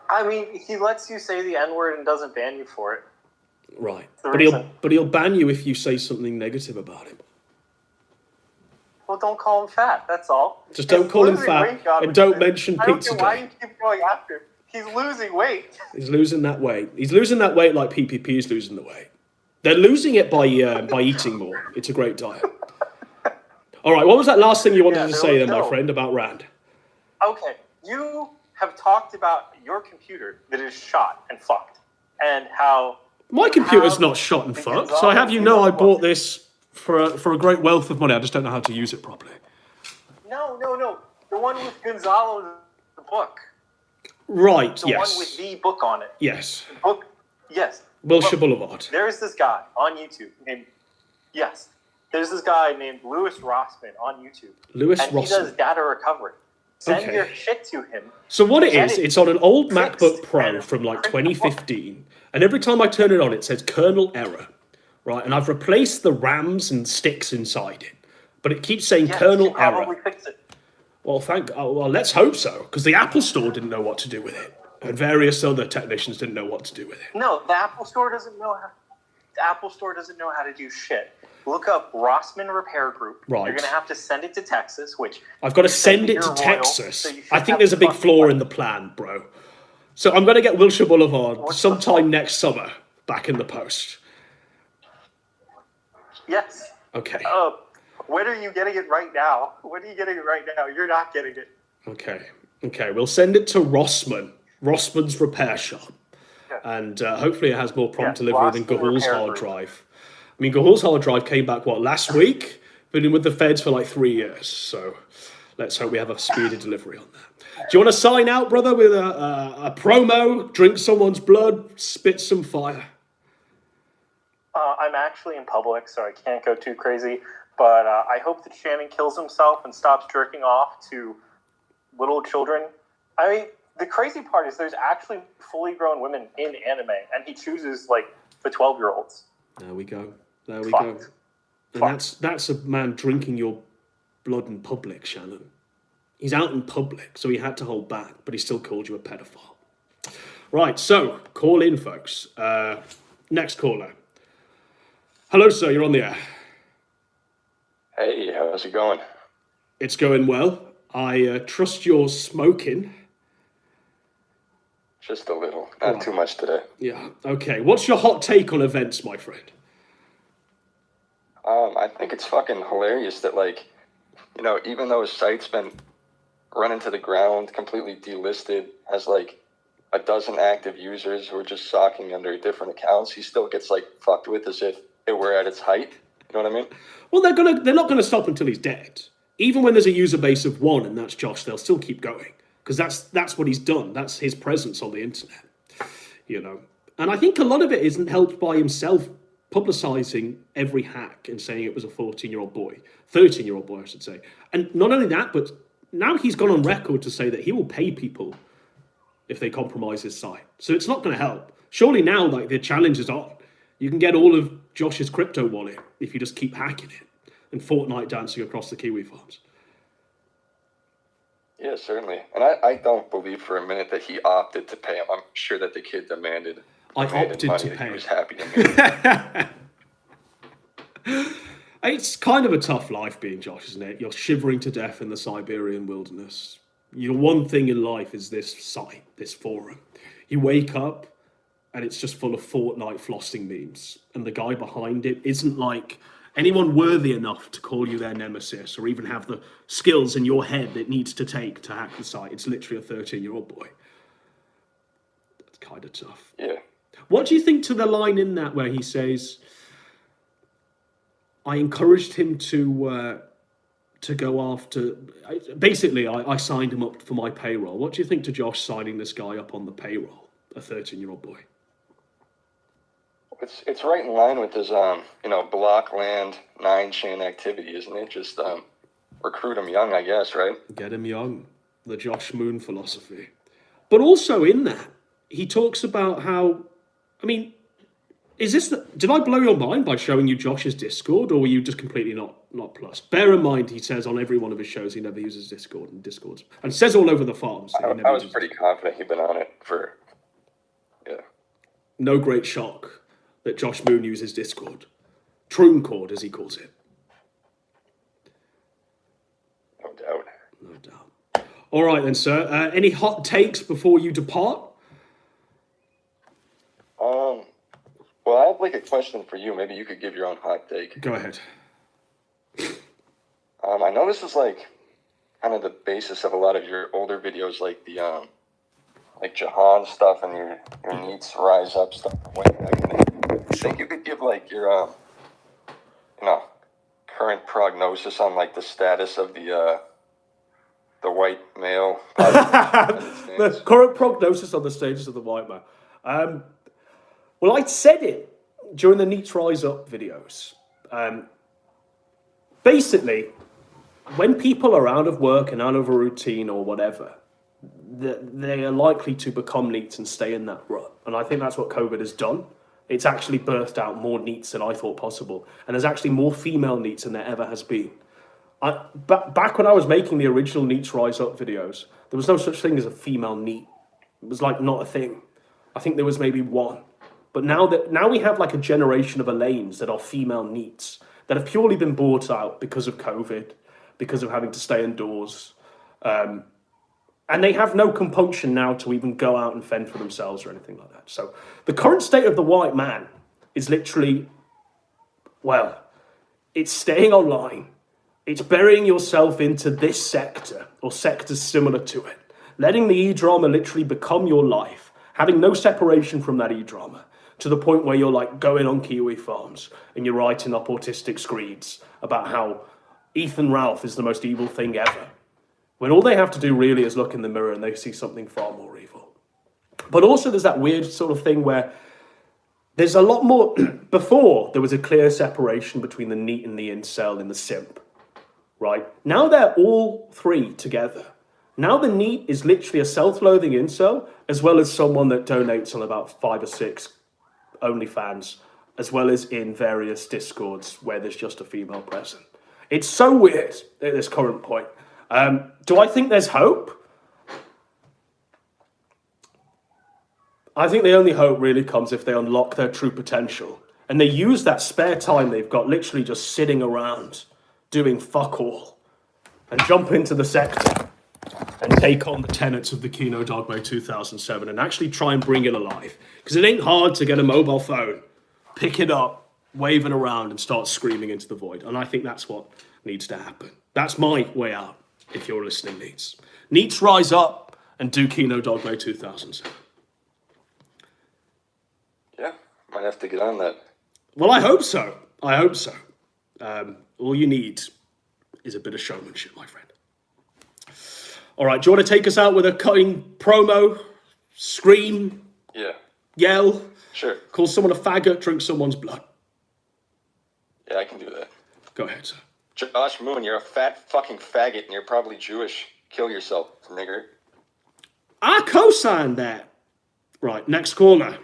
I mean, he lets you say the N-word and doesn't ban you for it. Right. The But reason. he'll ban you if you say something negative about him. Well, don't call him fat, that's all. Just don't He's call him losing fat weight, God, and don't mention I don't pizza know why day. you keep going after him. He's losing weight. He's losing that weight. He's losing that weight like PPP is losing the weight. They're losing it by eating more. It's a great diet. All right, what was that last thing you wanted to say then, my friend, about Rand? Okay, you have talked about your computer that is shot and fucked, and how My computer's how not shot and the fucked, so I have you Gonzalo know I book- bought this for a great wealth of money. I just don't know how to use it properly. No, the one with Gonzalo, the book, Right, the yes. one with the book on it. Yes. Book, yes. Wilshire Look, Boulevard. There's this guy on YouTube named, there's this guy named Louis Rossman on YouTube. Lewis and he does Rossman. data recovery. Send Okay. your shit to him. So what it And is, it's on an old fixed MacBook Pro and from like print the book. 2015, and every time I turn it on, it says kernel error, right? And I've replaced the RAMs and sticks inside it, but it keeps saying Yeah, kernel you should probably error. fix it. Well, let's hope so, because the Apple Store didn't know what to do with it, and various other technicians didn't know what to do with it. No, the Apple Store doesn't know how. The Apple Store doesn't know how to do shit. Look up Rossman Repair Group. Right. You're gonna have to send it to Texas, which I've got to you said send that it to you're royal, Texas. so you should I think have there's a big fucking flaw money. in the plan, bro. So I'm going to get Wilshire Boulevard What's the flaw? sometime next summer back in the post. Yes. Okay. When are you getting it right now? When are you getting it right now? You're not getting it. Okay. We'll send it to Rossman's Repair Shop. Yeah. And hopefully it has more prompt Yeah, delivery than Rossman Gahul's Repair hard Group. drive. I mean, Gahul's hard drive came back, last week? Been in with the feds for like 3 years. So let's hope we have a speedy delivery on that. Do you want to sign out, brother, with a promo, drink someone's blood, spit some fire? I'm actually in public, so I can't go too crazy. But I hope that Shannon kills himself and stops jerking off to little children. I mean, the crazy part is there's actually fully grown women in anime, and he chooses, like, the 12-year-olds. There we go. There we Fucked. go. And that's a man drinking your blood in public, Shannon. He's out in public, so he had to hold back, but he still called you a pedophile. Right, so, call in, folks. Next caller. Hello, sir, you're on the air. Hey, how's it going? It's going well. I trust you're smoking. Just a little. Not too much today. Yeah, okay. What's your hot take on events, my friend? I think it's fucking hilarious that, like, you know, even though his site's been run into the ground, completely delisted, has like a dozen active users who are just socking under different accounts, he still gets like fucked with as if it were at its height. You know what I mean? Well, they're not gonna stop until he's dead. Even when there's a user base of 1 and that's Josh, they'll still keep going because that's what he's done. That's his presence on the internet, you know. And I think a lot of it isn't helped by himself publicizing every hack and saying it was a 13-year-old boy, I should say. And not only that, but now he's gone on record to say that he will pay people if they compromise his site. So it's not going to help. Surely now, like, the challenge is on. You can get all of Josh's crypto wallet if you just keep hacking it and Fortnite dancing across the kiwi farms. Yeah, certainly. And I don't believe for a minute that he opted to pay him. I'm sure that the kid demanded opted money to that pay. He was happy to make. It's kind of a tough life being Josh, isn't it? You're shivering to death in the Siberian wilderness. Your one thing in life is this site, this forum. You wake up and it's just full of Fortnite flossing memes. And the guy behind it isn't like anyone worthy enough to call you their nemesis or even have the skills in your head it needs to take to hack the site. It's literally a 13-year-old boy. That's kind of tough. Yeah. What do you think to the line in that where he says, I encouraged him to go after... Basically, I signed him up for my payroll. What do you think to Josh signing this guy up on the payroll, a 13-year-old boy? It's right in line with his, block land 9chan activity, isn't it? Just recruit him young, I guess, right? Get him young. The Josh Moon philosophy. But also in that, he talks about how... I mean, did I blow your mind by showing you Josh's Discord, or were you just completely not plus? Bear in mind, he says on every one of his shows he never uses Discord, and says all over the farms. I was pretty confident he'd been on it for, yeah. No great shock that Josh Moon uses Discord. Trooncord, as he calls it. No doubt. No doubt. All right then, sir. Any hot takes before you depart? Well, I have like a question for you. Maybe you could give your own hot take. Go ahead. I know this is like kind of the basis of a lot of your older videos, like the like Jahan stuff and your Neats Rise Up stuff. I think you could give like your current prognosis on like the status of the white male. The current prognosis on the status of the white man. Well, I said it during the Neats Rise Up videos. Basically, when people are out of work and out of a routine or whatever, they are likely to become Neats and stay in that rut. And I think that's what COVID has done. It's actually birthed out more Neats than I thought possible. And there's actually more female Neats than there ever has been. Back when I was making the original Neats Rise Up videos, there was no such thing as a female Neat. It was like not a thing. I think there was maybe one. But now we have like a generation of Elaines that are female Neats that have purely been bought out because of COVID, because of having to stay indoors. And they have no compunction now to even go out and fend for themselves or anything like that. So the current state of the white man is literally, well, it's staying online. It's burying yourself into this sector or sectors similar to it. Letting the e-drama literally become your life. Having no separation from that e-drama. To the point where you're like going on kiwi farms and you're writing up autistic screeds about how Ethan Ralph is the most evil thing ever. When all they have to do really is look in the mirror and they see something far more evil. But also there's that weird sort of thing where There's a lot more. Before, there was a clear separation between the neat and the incel and the simp, right? Now they're all three together. Now the neat is literally a self-loathing incel, as well as someone that donates on about 5 or 6 OnlyFans, as well as in various Discords where there's just a female present. It's so weird at this current point. Do I think there's hope? I think the only hope really comes if they unlock their true potential and they use that spare time they've got literally just sitting around doing fuck all and jump into the sector and take on the tenets of the Kino Dogma 2007 and actually try and bring it alive. Because it ain't hard to get a mobile phone, pick it up, wave it around and start screaming into the void. And I think that's what needs to happen. That's my way out, if you're listening, Neats. Neats, rise up and do Kino Dogma 2007. Yeah, might have to get on that. Well, I hope so. I hope so. All you need is a bit of showmanship, my friend. All right, do you want to take us out with a cutting promo? Scream? Yeah. Yell? Sure. Call someone a faggot? Drink someone's blood? Yeah, I can do that. Go ahead, sir. Josh Moon, you're a fat fucking faggot and you're probably Jewish. Kill yourself, nigger. I co-signed that. Right, next caller.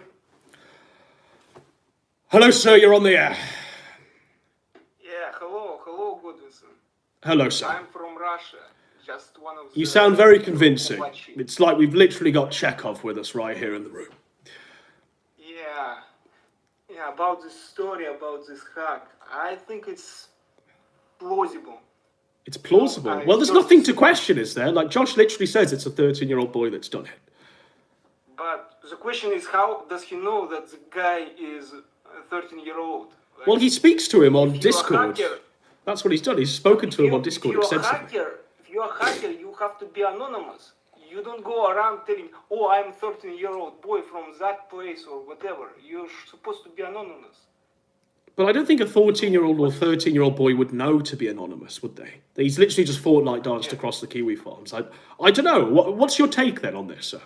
Hello, sir, you're on the air. Yeah, hello, Godwinson. Hello, sir. I'm from Russia. Just one of the... You sound very convincing. It's like we've literally got Chekhov with us right here in the room. Yeah, about this story, about this hack. I think it's plausible. It's plausible. Well, there's nothing to question, is there? Like, Josh literally says it's a 13-year-old boy that's done it. But the question is, how does he know that the guy is a 13-year-old? Like, Well, he speaks to him on if you're a Discord. hacker- That's what he's done. He's spoken to him on Discord extensively. If you're a hacker, you have to be anonymous. You don't go around telling, oh, I'm a 13-year-old boy from that place or whatever. You're supposed to be anonymous. But I don't think a 14-year-old or 13-year-old boy would know to be anonymous, would they? He's literally just Fortnite danced across the Kiwi farms. I don't know. What's your take then on this, sir?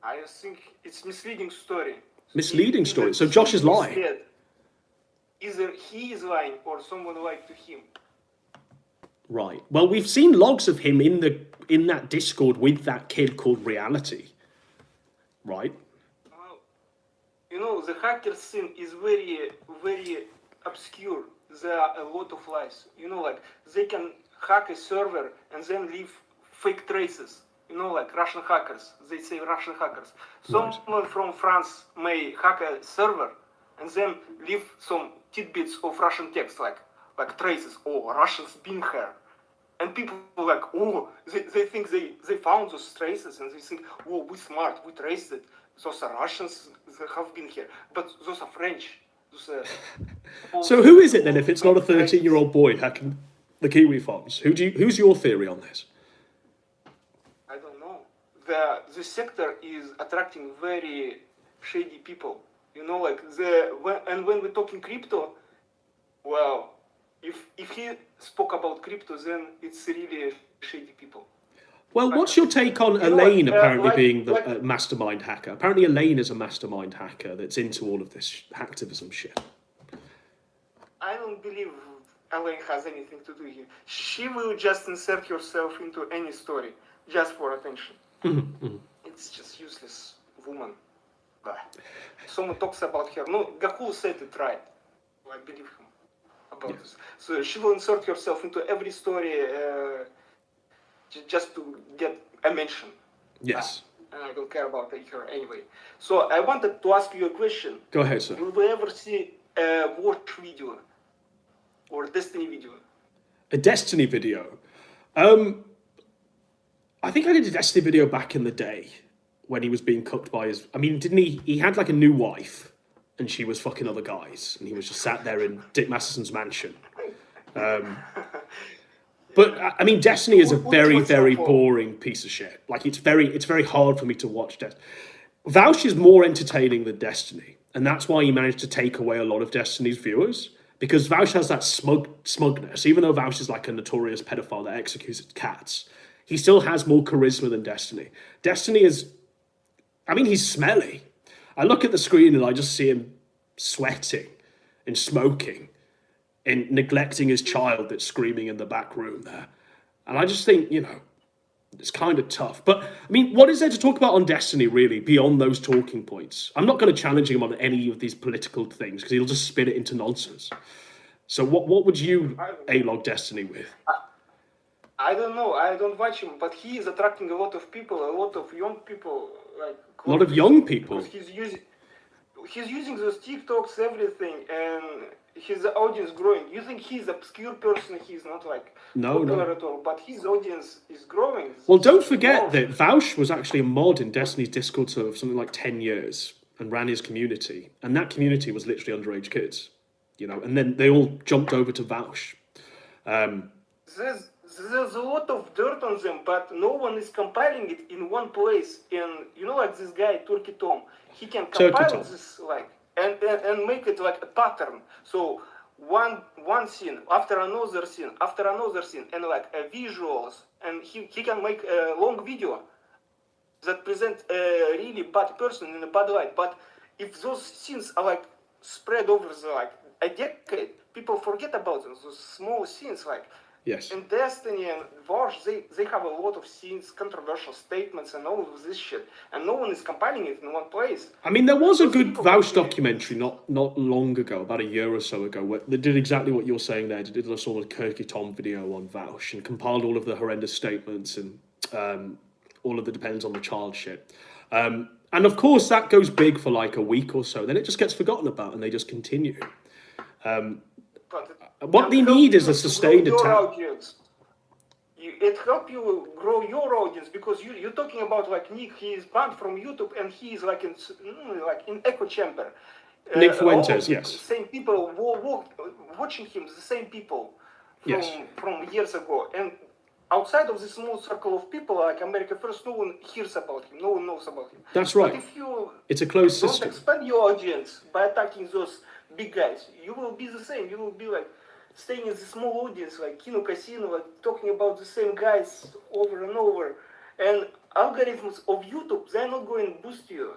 I think it's misleading story. Misleading story. So Josh is lying. Misled. Either he is lying or someone lied to him. Right. Well, we've seen logs of him in that Discord with that kid called Reality. Right? Well, you know, the hacker scene is very, very obscure. There are a lot of lies. You know, like, they can hack a server and then leave fake traces. You know, like Russian hackers. They say Russian hackers. Someone from France may hack a server and then leave some tidbits of Russian text, like traces. Oh, Russians been here. And people like, oh, they think they found those traces and they think, oh, we're smart, we traced it. Those are Russians that have been here. But those are French. So who is it then if it's not a 13-year-old boy hacking the Kiwi farms? Who's your theory on this? I don't know. The sector is attracting very shady people. You know, like when we're talking crypto, well, if he spoke about crypto, then it's really shady people. Well, what's your take on Elaine apparently being the mastermind hacker? Apparently Elaine is a mastermind hacker that's into all of this hacktivism shit. I don't believe Elaine has anything to do here. She will just insert herself into any story just for attention. It's just useless woman. Someone talks about her. No, Gakul said it right. I believe him about this. So she will insert herself into every story just to get a mention. Yes. And I don't care about her anyway. So I wanted to ask you a question. Go ahead, sir. Will we ever see a watch video or Destiny video? A Destiny video? I think I did a Destiny video back in the day when he was being cooked by his... I mean, didn't he... He had like a new wife and she was fucking other guys and he was just sat there in Dick Masterson's mansion. But, I mean, Destiny is a very, very boring piece of shit. Like, it's very hard for me to watch Destiny. Vouch is more entertaining than Destiny. And that's why he managed to take away a lot of Destiny's viewers. Because Vouch has that smugness. Even though Vouch is like a notorious pedophile that executes cats, he still has more charisma than Destiny. Destiny is... I mean, he's smelly. I look at the screen and I just see him sweating and smoking and neglecting his child that's screaming in the back room there. And I just think, it's kind of tough. But, I mean, what is there to talk about on Destiny, really, beyond those talking points? I'm not going to challenge him on any of these political things because he'll just spin it into nonsense. So what would you A-log Destiny with? I don't know. I don't watch him, but he is attracting a lot of people, a lot of young people. Like A lot of young people? Because he's using those TikToks, everything, and his audience growing. You think he's obscure person? He's not like popular at all, but his audience is growing. Well, don't forget that Vaush was actually a mod in Destiny's Discord server for something like 10 years and ran his community, and that community was literally underage kids, and then they all jumped over to Vaush. There's a lot of dirt on them, but no one is compiling it in one place. And like this guy Turkey Tom, he can compile this and make it like a pattern. So one scene after another scene after another scene, and like visuals, and he can make a long video that present a really bad person in a bad light. But if those scenes are like spread over a decade, people forget about them. Those small scenes Yes. In Destiny and Vaush, they have a lot of scenes, controversial statements, and all of this shit, and no one is compiling it in one place. I mean, there was a good Vaush documentary not long ago, about a year or so ago, where they did exactly what you're saying there. They did a sort of Kirky Tom video on Vaush and compiled all of the horrendous statements and all of the depends on the child shit. And of course, that goes big for like a week or so. Then it just gets forgotten about and they just continue. What they need is a sustained attack. It helps you grow your audience because you're talking about like Nick. He is banned from YouTube and he is like in echo chamber. Nick Fuentes, yes. Same people watching him, the same people from years ago. And outside of this small circle of people, like America First, no one hears about him. No one knows about him. That's right. But if you it's a closed system. Don't expand your audience by attacking those big guys, you will be the same. You will be like staying in the small audience, like Kino Casino, like talking about the same guys over and over. And algorithms of YouTube, they're not going to boost you.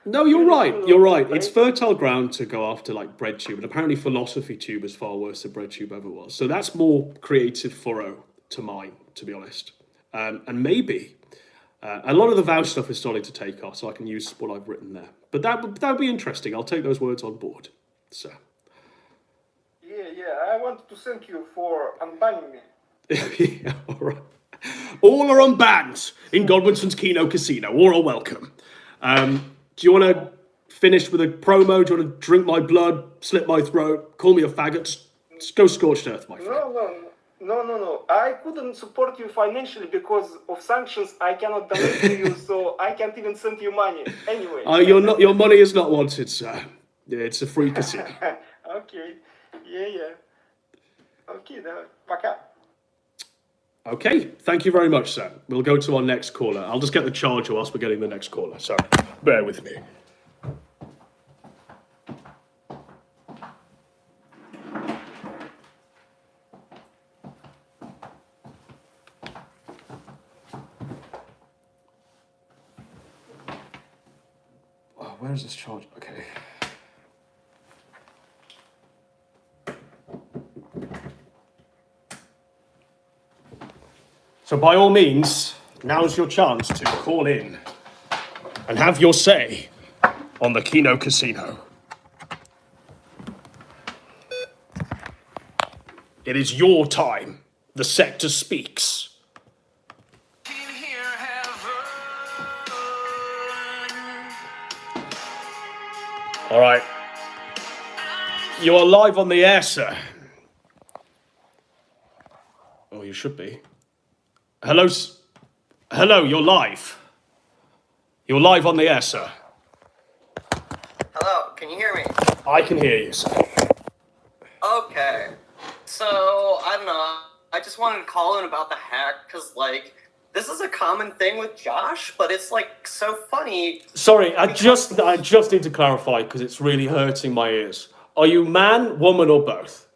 No, you're right. You're right. It's fertile ground to go after like BreadTube, and apparently Philosophy Tube is far worse than BreadTube ever was. So that's more creative furrow to mine, to be honest. And maybe a lot of the Vouch stuff is starting to take off, so I can use what I've written there. But that would be interesting. I'll take those words on board. So. Yeah. I want to thank you for unbanning me. Yeah, all right. All are unbanned in Godwinson's Kino Casino. All are welcome. Do you want to finish with a promo? Do you want to drink my blood, slit my throat, call me a faggot? Just go scorched earth, my friend. No. I couldn't support you financially because of sanctions. I cannot donate to you, so I can't even send you money. Anyway. Your money is not wanted, sir. Yeah, it's a free casino. Okay. Yeah. Okay, then. Пока. Okay, thank you very much, sir. We'll go to our next caller. I'll just get the charger whilst we're getting the next caller, so bear with me. Oh, where is this charger? Okay. So by all means, now's your chance to call in and have your say on the Kino Casino. It is your time. The sector speaks. All right. You are live on the air, sir. Oh, you should be. Hello, you're live. You're live on the air, sir. Hello, can you hear me? I can hear you, sir. Okay. So, I don't know. I just wanted to call in about the hack, because, like, this is a common thing with Josh, but it's, like, so funny. Sorry, I just need to clarify, because it's really hurting my ears. Are you man, woman, or both?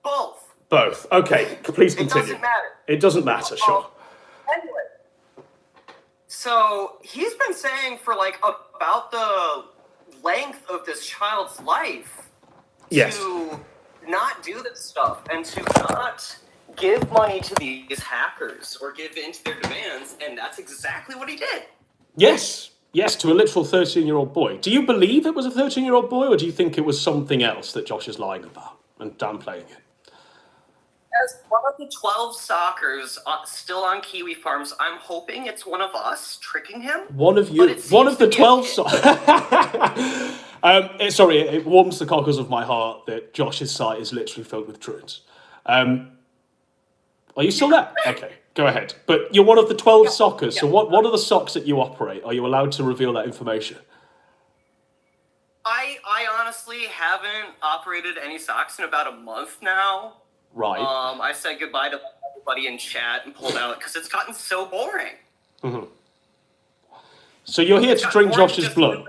Both. Both. Okay, please continue. It doesn't matter. It doesn't matter, sure. Anyway. So he's been saying for like about the length of this child's life Yes. to not do this stuff and to not give money to these hackers or give in to their demands, and that's exactly what he did. Yes. Yes, to a literal 13-year-old boy. Do you believe it was a 13-year-old boy, or do you think it was something else that Josh is lying about and downplaying it? As one of the 12 stalkers still on Kiwi Farms, I'm hoping it's one of us tricking him. One of you. One of the 12... sorry, it warms the cockles of my heart that Josh's site is literally filled with truants. Are you still there? Okay, go ahead. But you're one of the 12 sockers, so what are the socks that you operate? Are you allowed to reveal that information? I honestly haven't operated any socks in about a month now. Right. I said goodbye to everybody in chat and pulled out because it's gotten so boring. Mm-hmm. So you're here to drink Josh's blood?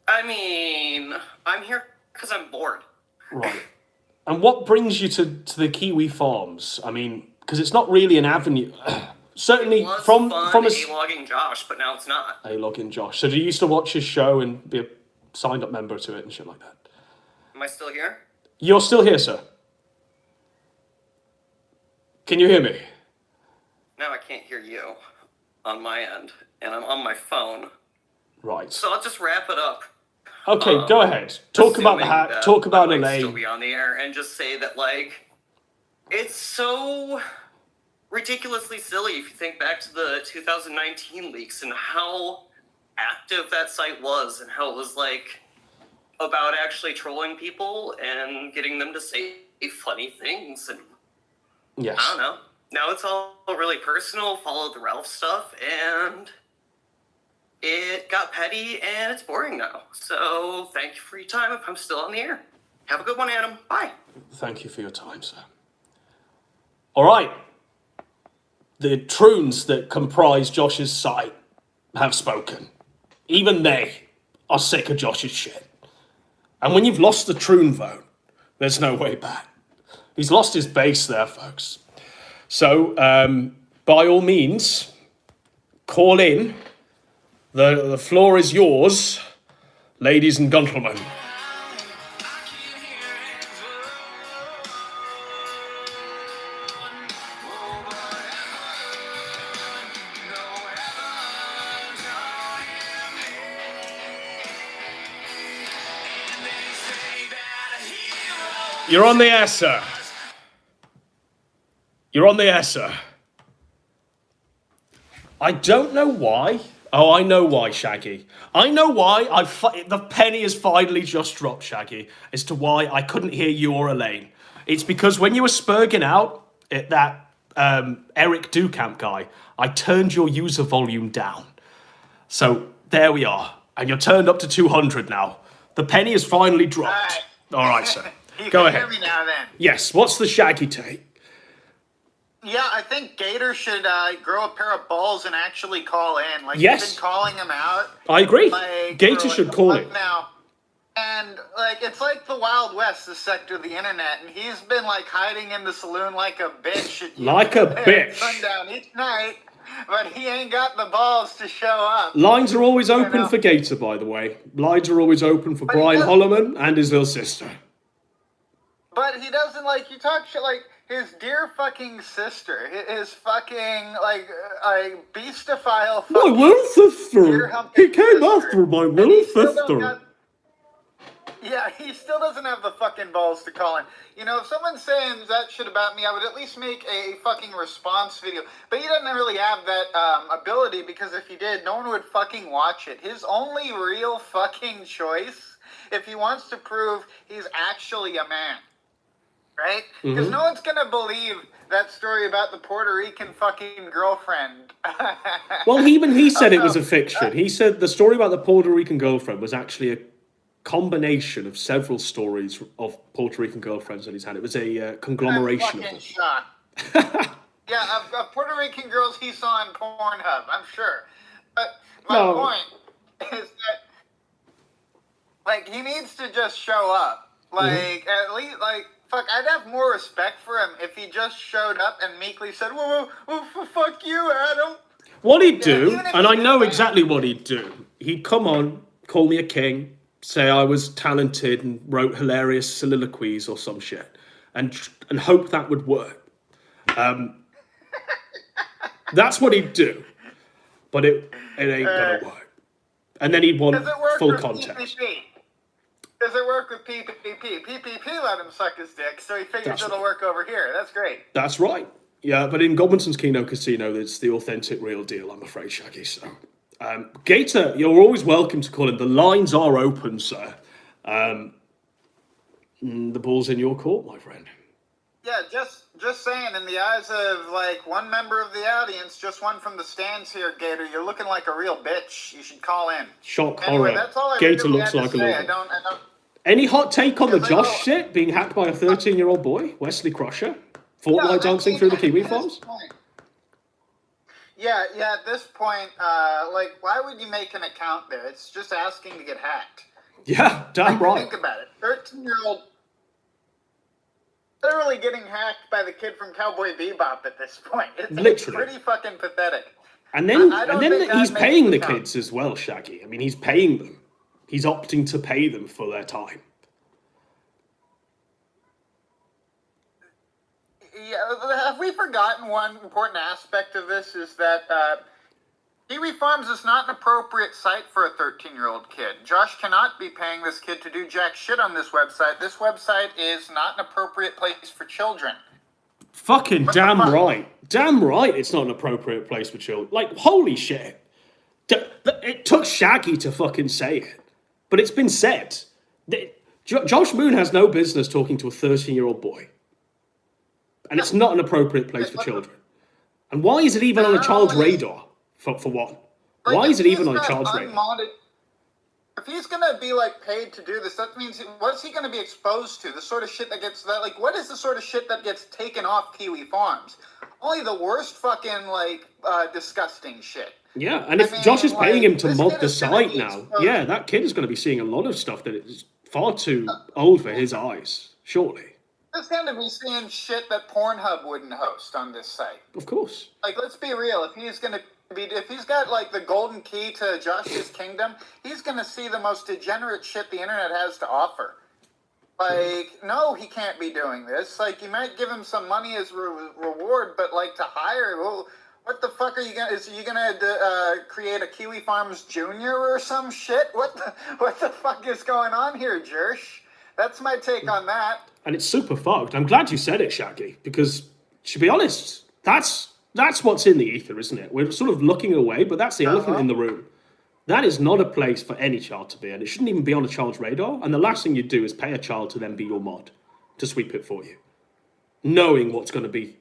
I mean, I'm here because I'm bored. Right. And what brings you to the Kiwi Farms? I mean, because it's not really an avenue. Certainly it was from A-logging Josh, but now it's not. A-logging Josh. So do you used to watch his show and be a signed-up member to it and shit like that? Am I still here? You're still here, sir. Can you hear me? No, I can't hear you on my end, and I'm on my phone. Right. So I'll just wrap it up. Okay, go ahead. Talk about the hack. Talk about Elaine. Still be on the air and just say that it's so ridiculously silly if you think back to the 2019 leaks and how active that site was and how it was about actually trolling people and getting them to say funny things and yes. I don't know. Now it's all really personal, follow the Ralph stuff, and it got petty and it's boring now. So thank you for your time if I'm still on the air. Have a good one, Adam. Bye. Thank you for your time, sir. All right. The troons that comprise Josh's site have spoken. Even they are sick of Josh's shit. And when you've lost the troon vote, there's no way back. He's lost his base there, folks. So, by all means, call in. The floor is yours, ladies and gentlemen. You're on the air, sir. You're on the air, sir. I don't know why. Oh, I know why, Shaggy. I know why. The penny has finally just dropped, Shaggy, as to why I couldn't hear you or Elaine. It's because when you were spurging out at that Eric Ducamp guy, I turned your user volume down. So there we are. And you're turned up to 200 now. The penny has finally dropped. All right, sir. Go ahead. You can hear me now, then. Yes. What's the Shaggy take? Yeah, I think Gator should grow a pair of balls and actually call in. Yes. You've been calling him out. I agree. Gator should call it. Now. And, it's like the Wild West, this sector of the internet, and he's been, hiding in the saloon like a bitch. Like a bitch. Sundown each night, but he ain't got the balls to show up. Lines are always open for Gator, by the way. Lines are always open for Brian Holloman and his little sister. But he doesn't, you talk shit his dear fucking sister, his fucking, beastophile fucking... My little sister! He came after my little sister. Yeah, he still doesn't have the fucking balls to call in. If someone's saying that shit about me, I would at least make a fucking response video. But he doesn't really have that ability, because if he did, no one would fucking watch it. His only real fucking choice, if he wants to prove he's actually a man, right? Because no one's gonna believe that story about the Puerto Rican fucking girlfriend. Well, even he said it was a fiction. He said the story about the Puerto Rican girlfriend was actually a combination of several stories of Puerto Rican girlfriends that he's had. It was a conglomeration of them. Yeah, of Puerto Rican girls he saw on Pornhub, I'm sure. But my point is that, he needs to just show up. At least, fuck, I'd have more respect for him if he just showed up and meekly said, whoa, fuck you, Adam. What he'd do, even if and he I did know that- exactly what he'd do. He'd come on, call me a king, say I was talented and wrote hilarious soliloquies or some shit, and hope that would work. That's what he'd do, but it ain't gonna work. And then he'd want Does it work full with context. PPP? Does it work with PPP? PPP let him suck his dick, so he figures That's it'll right. work over here. That's great. That's right. Yeah, but in Godwinson's Kino Casino, it's the authentic, real deal, I'm afraid, Shaggy. So, Gator, you're always welcome to call in. The lines are open, sir. The ball's in your court, my friend. Yeah, just saying, in the eyes of like one member of the audience, just one from the stands here, Gator, you're looking like a real bitch. You should call in. Shock, Anyway, horror. that's all I Gator really looks had to like a say. little I bit. don't. Any hot take on the Because Josh shit being hacked by a 13-year-old boy, Wesley Crusher? Fortnite dancing through the Kiwi farms? Yeah, at this point, like, why would you make an account there? It's just asking to get hacked. Yeah, damn right. Think about it. 13-year-old literally getting hacked by the kid from Cowboy Bebop at this point. It's Literally. pretty fucking pathetic. And then, I don't think he's that paying the makes it count. kids as well, Shaggy. I mean, he's paying them. He's opting to pay them for their time. Yeah, have we forgotten one important aspect of this? Is that Kiwi Farms is not an appropriate site for a 13-year-old kid. Josh cannot be paying this kid to do jack shit on this website. This website is not an appropriate place for children. Fucking What the damn fuck? right. Damn right it's not an appropriate place for children. Like, holy shit. It took Shaggy to fucking say it. But it's been said. Josh Moon has no business talking to a 13-year-old boy. And it's not an appropriate place for children. And why is it even on a child's radar, for one? Like, Why is if it even he's on a got child's radar? unmodded- If he's gonna be like paid to do this, that means what's he gonna be exposed to? The sort of shit that gets that like what is the sort of shit that gets taken off Kiwi Farms? Only the worst fucking like disgusting shit. Yeah, and if I mean, Josh is paying like, him to this mod kid the is gonna site be now, exposed- yeah, that kid is going to be seeing a lot of stuff that is far too old for his eyes, surely. He's gonna be seeing shit that Pornhub wouldn't host on this site. Of course. Like, let's be real. If he's got like the golden key to Josh's kingdom, he's gonna see the most degenerate shit the internet has to offer. Like, no, he can't be doing this. Like, you might give him some money as reward, but like to hire, well, what the fuck are you gonna? Is you gonna create a Kiwi Farms Junior or some shit? What the fuck is going on here, Jersh? That's my take on that. And it's super fucked. I'm glad you said it, Shaggy, because to be honest, that's what's in the ether, isn't it? We're sort of looking away, but that's the elephant in the room. That is not a place for any child to be, and it shouldn't even be on a child's radar. And the last thing you do is pay a child to then be your mod, to sweep it for you, knowing what's going to be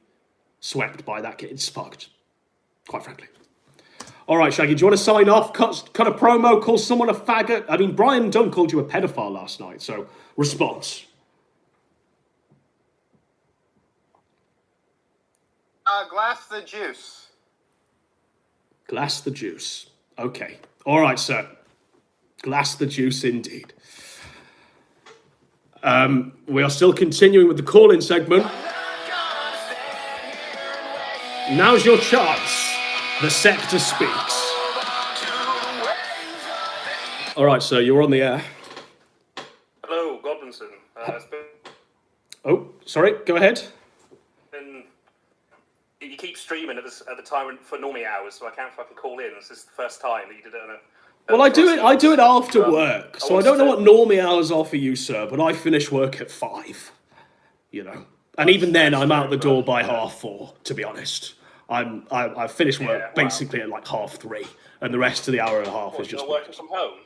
swept by that kid. It's fucked, quite frankly. All right, Shaggy, do you want to sign off? Cut a promo, call someone a faggot? I mean, Brian Dunn called you a pedophile last night, so response. Glass the juice. Glass the juice. Okay. All right, sir. Glass the juice indeed. We are still continuing with the call-in segment. Now's your chance. The sector speaks. All right, sir, you're on the air. Hello, Godwinson. Oh, sorry, go ahead. You keep streaming at the time for normie hours, so I can't fucking call in. This is the first time that you did it on a... Well, I do it after work, so I don't know what normie hours are for you, sir, but I finish work at 5, you know. And even then, I'm out the door by 4:30, to be honest. I finish work basically at like 3:30, and the rest of the hour and a half is just... You're not working from home?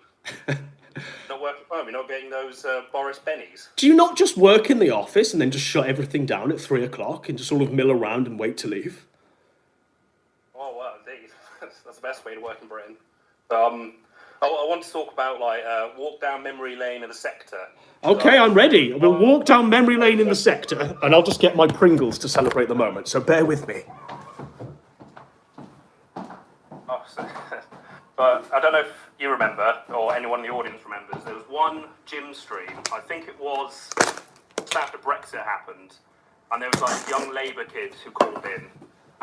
Not working from home? You're not getting those Boris Bennies? Do you not just work in the office and then just shut everything down at 3 o'clock and just sort of mill around and wait to leave? Oh, well, indeed. That's the best way to work in Britain. I want to talk about, like, walk down memory lane in the sector. Okay, I'm ready. We'll walk down memory lane in the sector, and I'll just get my Pringles to celebrate the moment, so bear with me. Oh, but I don't know if you remember, or anyone in the audience remembers, there was one gym stream, I think it was just after Brexit happened, and there was like young Labour kids who called in,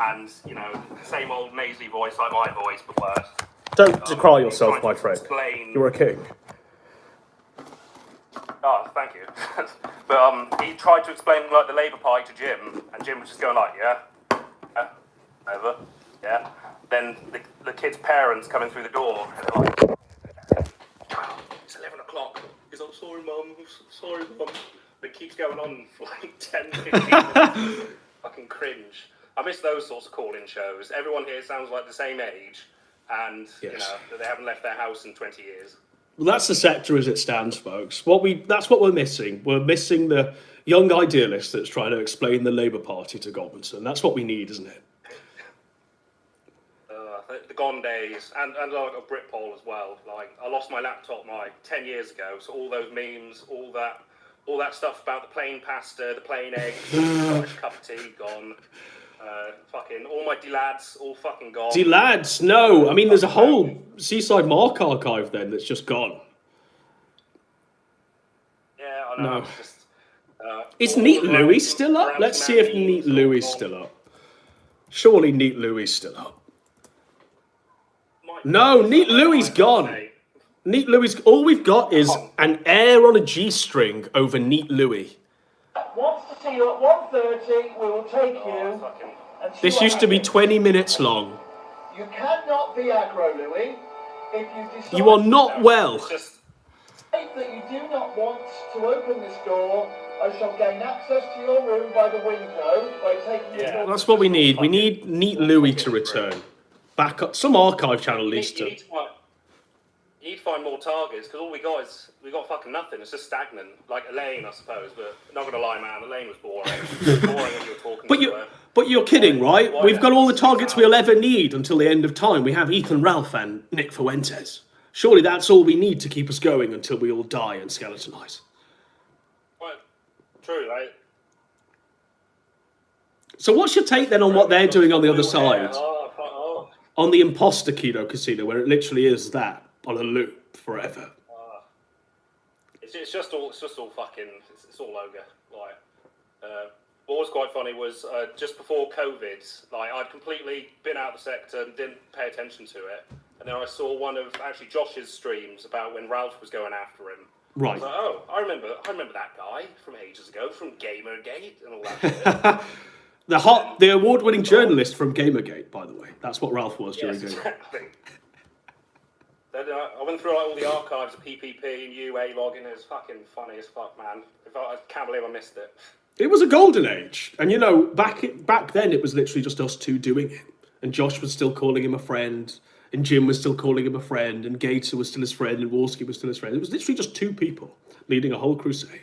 and you know, same old nasally voice like my voice, but worse. Don't decry yourself, trying my to friend. explain- You're a king. Oh, thank you. But he tried to explain like the Labour Party to Jim, and Jim was just going like, yeah, over, yeah. Then the kid's parents coming through the door, and they're like, it's 11 o'clock. He's like, sorry, Mum, sorry, Mum. It keeps going on for like 10, 15 minutes. Fucking cringe. I miss those sorts of call-in shows. Everyone here sounds like the same age, and you know that they haven't left their house in 20 years. Well, that's the sector as it stands, folks. That's what we're missing. We're missing the young idealist that's trying to explain the Labour Party to Godwinson. That's what we need, isn't it? The gone days, and like a Britpol as well. Like, I lost my laptop 10 years ago, so all those memes, all that stuff about the plain pasta, the plain eggs, Scottish cup of tea, gone. Fucking all my D-lads, all fucking gone. D-lads, no. I mean, there's a whole Seaside Mark archive then that's just gone. Yeah, I know. No. It's just, Is all Neat the Louis like still up? Ramsey Let's see if memes, Neat all Louis is gone. still up. Surely Neat Louis is still up. No, Neat Louis gone. Neat Louis, all we've got is an air on a G-string over Neat Louis. Wants to see you at 1:30, we will take you. And see This what used to be happens. 20 minutes long. You cannot be aggro, Louis. If you decide You are not well. Just that you do not want to open this door, I shall gain access to your room by the window by taking your door. That's what we need. We need Neat Louis to return. Back up. Some archive channel needs to. You need to find more targets, because all we got is fucking nothing. It's just stagnant. Like Elaine, I suppose, but not gonna lie, man, Elaine was boring. Boring when you were talking to her. But you're kidding, right? We've got all the targets we'll ever need until the end of time. We have Ethan Ralph and Nick Fuentes. Surely that's all we need to keep us going until we all die and skeletonize. Well, true, right? So what's your take then on what they're doing on the other side? On the imposter Kino Casino, where it literally is that on a loop forever. It's just all fucking. It's all ogre. Like, what was quite funny was just before COVID, like I'd completely been out of the sector and didn't pay attention to it, and then I saw one of actually Josh's streams about when Ralph was going after him. Right. I was like, oh, I remember that guy from ages ago, from Gamergate and all that shit. The award-winning journalist from Gamergate, by the way. That's what Ralph was during Gamergate. Exactly. Then, I went through all the archives of PPP and UA login. It was fucking funny as fuck, man. I can't believe I missed it. It was a golden age. And, you know, back then, it was literally just us two doing it. And Josh was still calling him a friend. And Jim was still calling him a friend. And Gator was still his friend. And Walski was still his friend. It was literally just two people leading a whole crusade.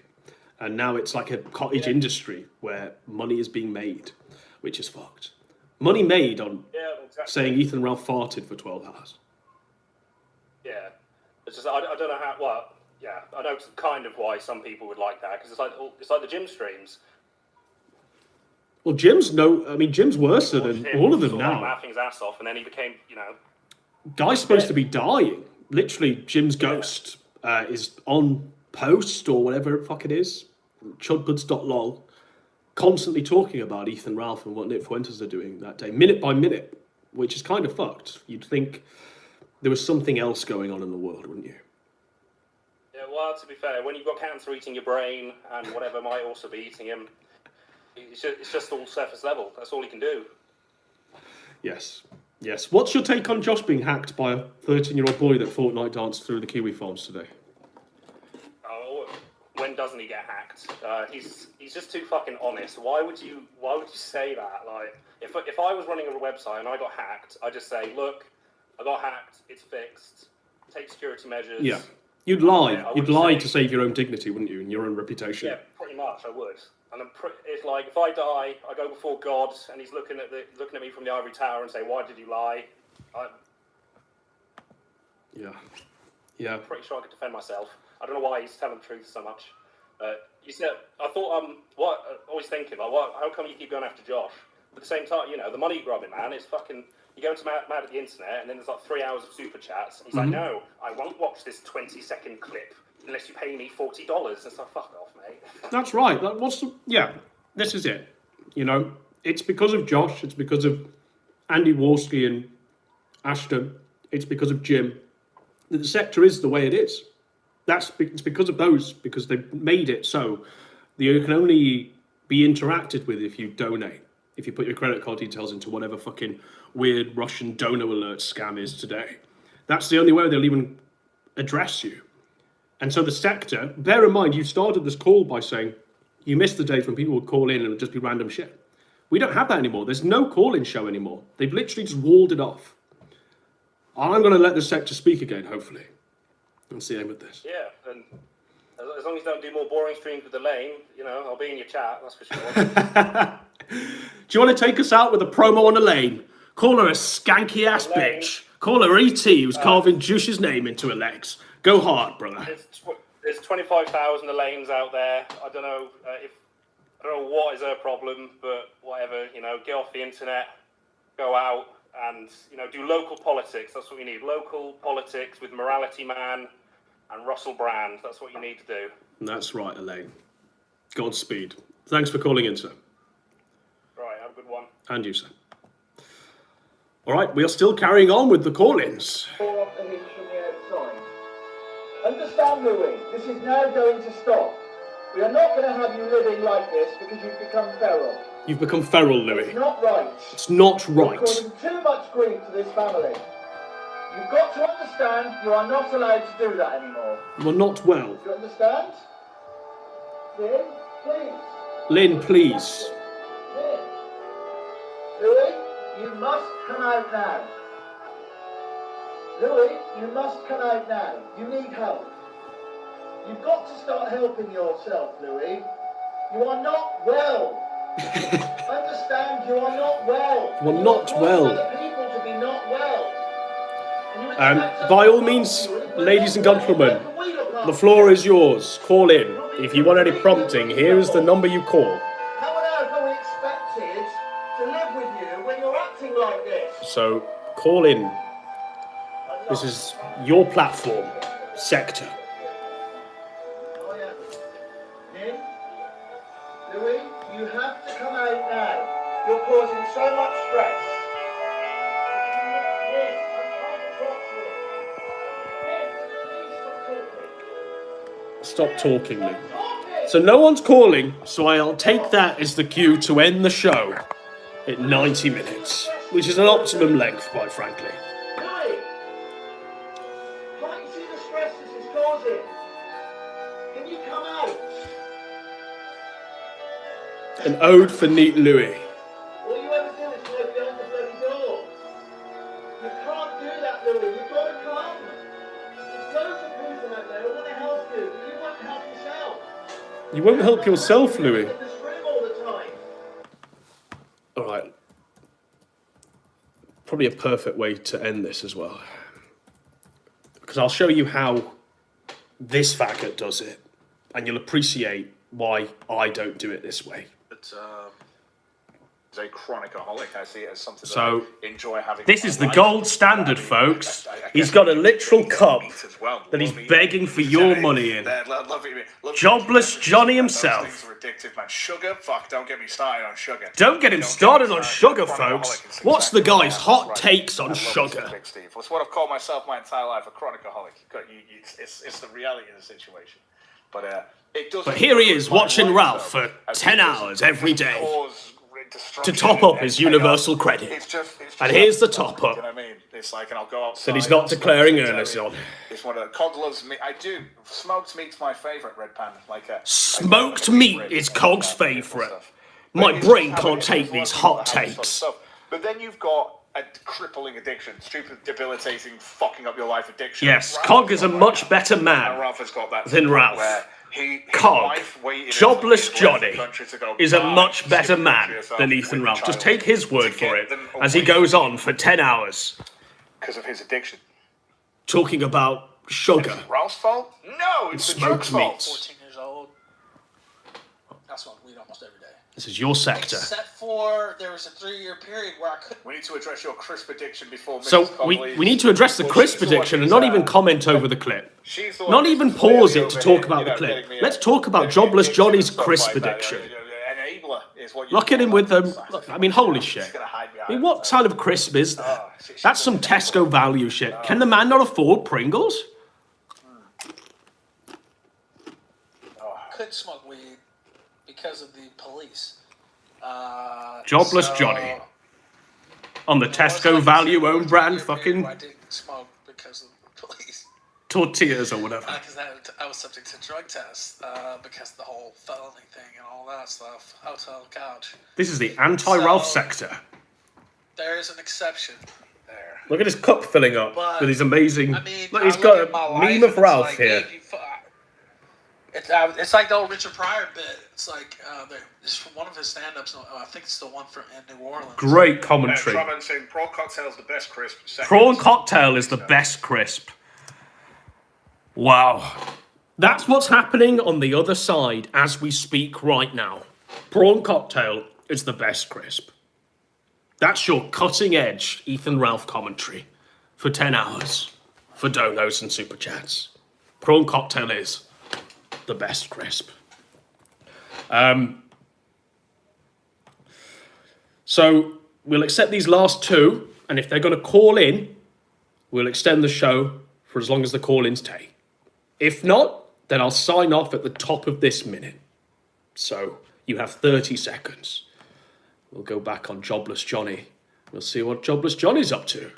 And now it's like a cottage industry where money is being made, which is fucked. Money made on saying Ethan Ralph farted for 12 hours. Yeah. It's just, I don't know how, well, yeah, I know kind of why some people would like that, because it's like the gym streams. Well, Jim's worse than all of them sort now. Laughing his ass off, and then he became, you know... Guy's supposed to be dying. Literally, Jim's ghost is on post or whatever the fuck it is, chudbuds.lol, constantly talking about Ethan Ralph and what Nick Fuentes are doing that day, minute by minute, which is kind of fucked. You'd think there was something else going on in the world, wouldn't you? Yeah, well, to be fair, when you've got cancer eating your brain and whatever might also be eating him, it's just all surface level. That's all he can do. Yes. Yes. What's your take on Josh being hacked by a 13-year-old boy that Fortnite danced through the Kiwi farms today? Oh, when doesn't he get hacked? He's just too fucking honest. Why would you say that? Like, if I was running a website and I got hacked, I'd just say, look, I got hacked. It's fixed. Take security measures. Yeah. You'd lie. Yeah, You'd lie to save your own dignity, wouldn't you, and your own reputation? Yeah, pretty much. I would. And it's like if I die, I go before God, and He's looking at me from the ivory tower and say, "Why did you lie?" Yeah. Yeah. I'm pretty sure I could defend myself. I don't know why He's telling the truth so much. You said, I thought, always thinking, like, how come you keep going after Josh? But at the same time, you know, the money grubbing, man, is fucking. You go into mad at the internet, and then there's like 3 hours of super chats. And he's like, "No, I won't watch this 20-second clip unless you pay me $40." It's like, fuck off, mate. That's right. This is it. You know, It's because of Josh. It's because of Andy Warski and Ashton. It's because of Jim that the sector is the way it is. It's because of those, because they've made it so that you can only be interacted with if you donate. If you put your credit card details into whatever fucking weird Russian donor alert scam is today. That's the only way they'll even address you. And so the sector, bear in mind, you started this call by saying you missed the days when people would call in and it would just be random shit. We don't have that anymore. There's no call-in show anymore. They've literally just walled it off. I'm going to let the sector speak again, hopefully. That's the aim of this. Yeah, and as long as you don't do more boring streams with Elaine, I'll be in your chat, that's for sure. Do you want to take us out with a promo on Elaine? Call her a skanky ass bitch. Call her E.T. who's carving Jush's name into her legs. Go hard, brother. There's 25,000 Elaines out there. I don't know what is her problem, but whatever, get off the internet, go out and, do local politics. That's what we need. Local politics with Morality Man and Russell Brand. That's what you need to do. That's right, Elaine. Godspeed. Thanks for calling in, sir. Right, have a good one. And you, sir. All right, we are still carrying on with the call-ins. Understand, Louis, this is now going to stop. We are not going to have you living like this because you've become feral. You've become feral, Louis. It's not right. It's not right. You're causing too much grief to this family. You've got to understand you are not allowed to do that anymore. You are not well. Do you understand? Lynn, please. Lynn, please. Lynn. Louis, you must come out now. Louis, you must come out now. You need help. You've got to start helping yourself, Louis. You are not well. Understand, you are not well. You are not well. Other people to be not well. By all means, ladies and gentlemen, the floor is yours. Call in. If you want any prompting, here is the number you call. How on earth are we expected to live with you when you're acting like this? So, call in. This is your platform, sector. Oh, yeah. Lynn? Louis, you have to come out now. You're causing so much stress. Lynn, I'm trying to talk to you. Lynn, please stop talking. Stop talking, Lynn. So no one's calling, so I'll take that as the cue to end the show at 90 minutes, which is an optimum length, quite frankly. Louis! Can't you see the stress this is causing? Can you come out? An ode for neat Louis. All you ever do is go behind the bloody door. You can't do that, Louis. You've got to come. There's loads of people out there who want to help you, but you won't help yourself. You won't help yourself, Louis. In this room all the time. All right. Probably a perfect way to end this as well. Because I'll show you how this faggot does it. And you'll appreciate why I don't do it this way. But, as a chronicaholic, I see it as something So, that I enjoy having. this is the gold standard, folks. He's got a literal cup that he's begging for your money in. Jobless Johnny himself. Things are addictive, man. Sugar? Fuck, don't get me started on sugar. Don't get him started on sugar, folks. What's the guy's hot takes on sugar? Big Steve. It's what I've called myself my entire life, a chronicaholic. It's the reality of the situation. But it does. But here he is watching Ralph for 10 hours every day to top up his universal credit. And here's the top up You know what I mean? It's like, and I'll go outside. that he's not declaring earnest on. It's one of the Cog loves meat. I do. Smoked meat's my favourite, Red Pan. Smoked meat is Cog's favourite. My brain can't take these hot takes. But then you've got a crippling addiction, stupid, debilitating, fucking up your life addiction. Yes, Cog is a much better man than Ralph. Cog, jobless Johnny, is a much better man than Ethan Ralph. Just take his word for it as he goes on for 10 hours. Because of his addiction. Talking about sugar. Ralph's fault? No, it's the drug's smoked fault. meats. 14 years old. That's what weed almost every day. This is your sector. Except for there was a 3-year period where I couldn't. We need to address your crisp addiction before Mrs. So Conley's- we need to address the crisp addiction and not even comment over the clip. Not even pause it to talk about the clip. Let's talk about jobless Johnny's crisp addiction. Enabler is what you Look at him with them. Look, I mean, holy She's shit. gonna hide I behind mean, what kind of crisp is that? Oh, That's some Tesco value shit. Can the man not afford Pringles? Couldn't smoke weed because of the police. Jobless so Johnny. On the it wasn't Tesco like value it's a own brand 2-year period where I fucking didn't smoke because of the police. tortillas or whatever. Because I was subject to drug tests because of the whole felony thing and all that stuff. Hotel couch. This is the anti-Ralph So- sector. There is an exception there. Look at his cup filling up But, with his amazing... I mean, look, he's I got look a at my life meme and of it's Ralph like, here. if you it's like the old Richard Pryor bit. It's like it's from one of his stand-ups. I think it's the one from in New Orleans. Great commentary. Trump prawn cocktail's the best crisp. Prawn cocktail is the best crisp. Wow. That's what's happening on the other side as we speak right now. Prawn cocktail is the best crisp. That's your cutting edge Ethan Ralph commentary for 10 hours for donos and super chats. Prawn cocktail is the best crisp. So we'll accept these last two, and if they're going to call in, we'll extend the show for as long as the call-ins take. If not, then I'll sign off at the top of this minute. So you have 30 seconds. We'll go back on Jobless Johnny. We'll see what Jobless Johnny's up to.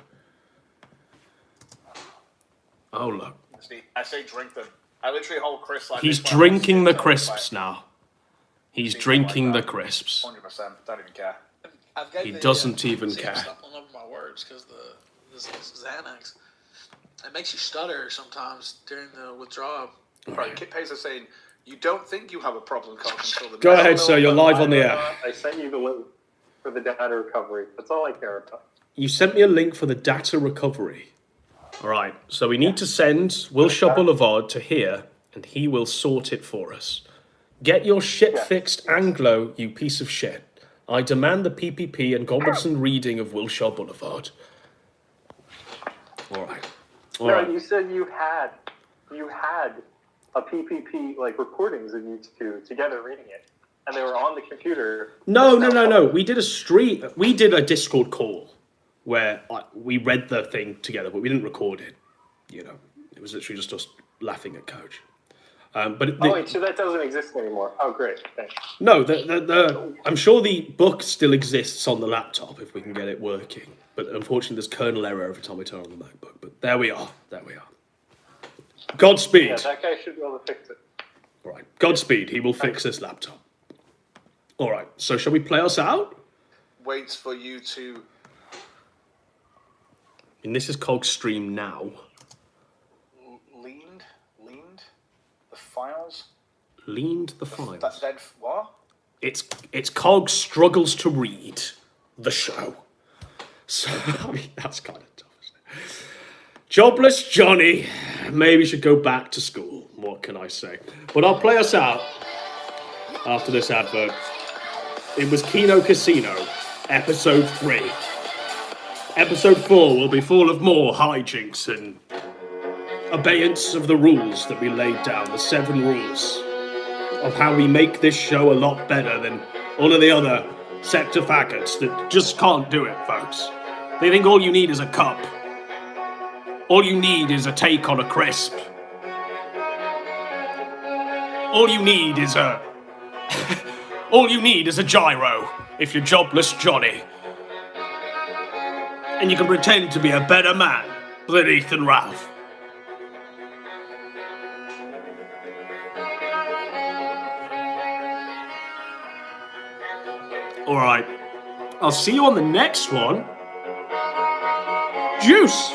Oh, look. I say drink them. I literally hold crisps like He's this, drinking the like, crisps now. He's drinking the crisps. 100%. Don't even care. I've got He the, doesn't even see, I'm care. stumbling over my words because the Xanax. It makes you stutter sometimes during the withdrawal. Right, Kit Pace is saying, you don't think you have a problem, Cock, until the Go ahead, sir. You're live on the air. I sent you the link for the data recovery. That's all I care about. You sent me a link for the data recovery. All right. So we need to send Wilshire Boulevard to here, and he will sort it for us. Get your shit fixed, Anglo, you piece of shit. I demand the PPP and Godwinson reading of Wilshire Boulevard. All right. All No, right. you said you had a PPP like recordings of you two together reading it, and they were on the computer. No. We did a Discord call where we read the thing together, but we didn't record it. You know, it was literally just us laughing at Coach. Wait, so that doesn't exist anymore. Oh, great, thanks. No, I'm sure the book still exists on the laptop if we can get it working. But unfortunately, there's kernel error every time we turn on the MacBook. But there we are. Godspeed. Yeah, that guy should be able to fix it. All right. Godspeed. He will fix this laptop. All right. So shall we play us out? Waits for you to... And this is Cog Stream now. Leaned the files. Leaned the files. Then what? It's Cog struggles to read the show. So I mean, that's kind of tough, isn't it? Jobless Johnny maybe should go back to school. What can I say? But I'll play us out after this advert. It was Kino Casino, episode 3. Episode 4 will be full of more hijinks and abeyance of the rules that we laid down, the 7 rules of how we make this show a lot better than all of the other sector faggots that just can't do it, folks. They think all you need is a cup. All you need is a take on a crisp. All you need is a... all you need is a gyro if you're Jobless Johnny. And you can pretend to be a better man than Ethan Ralph. Alright. I'll see you on the next one. Juice!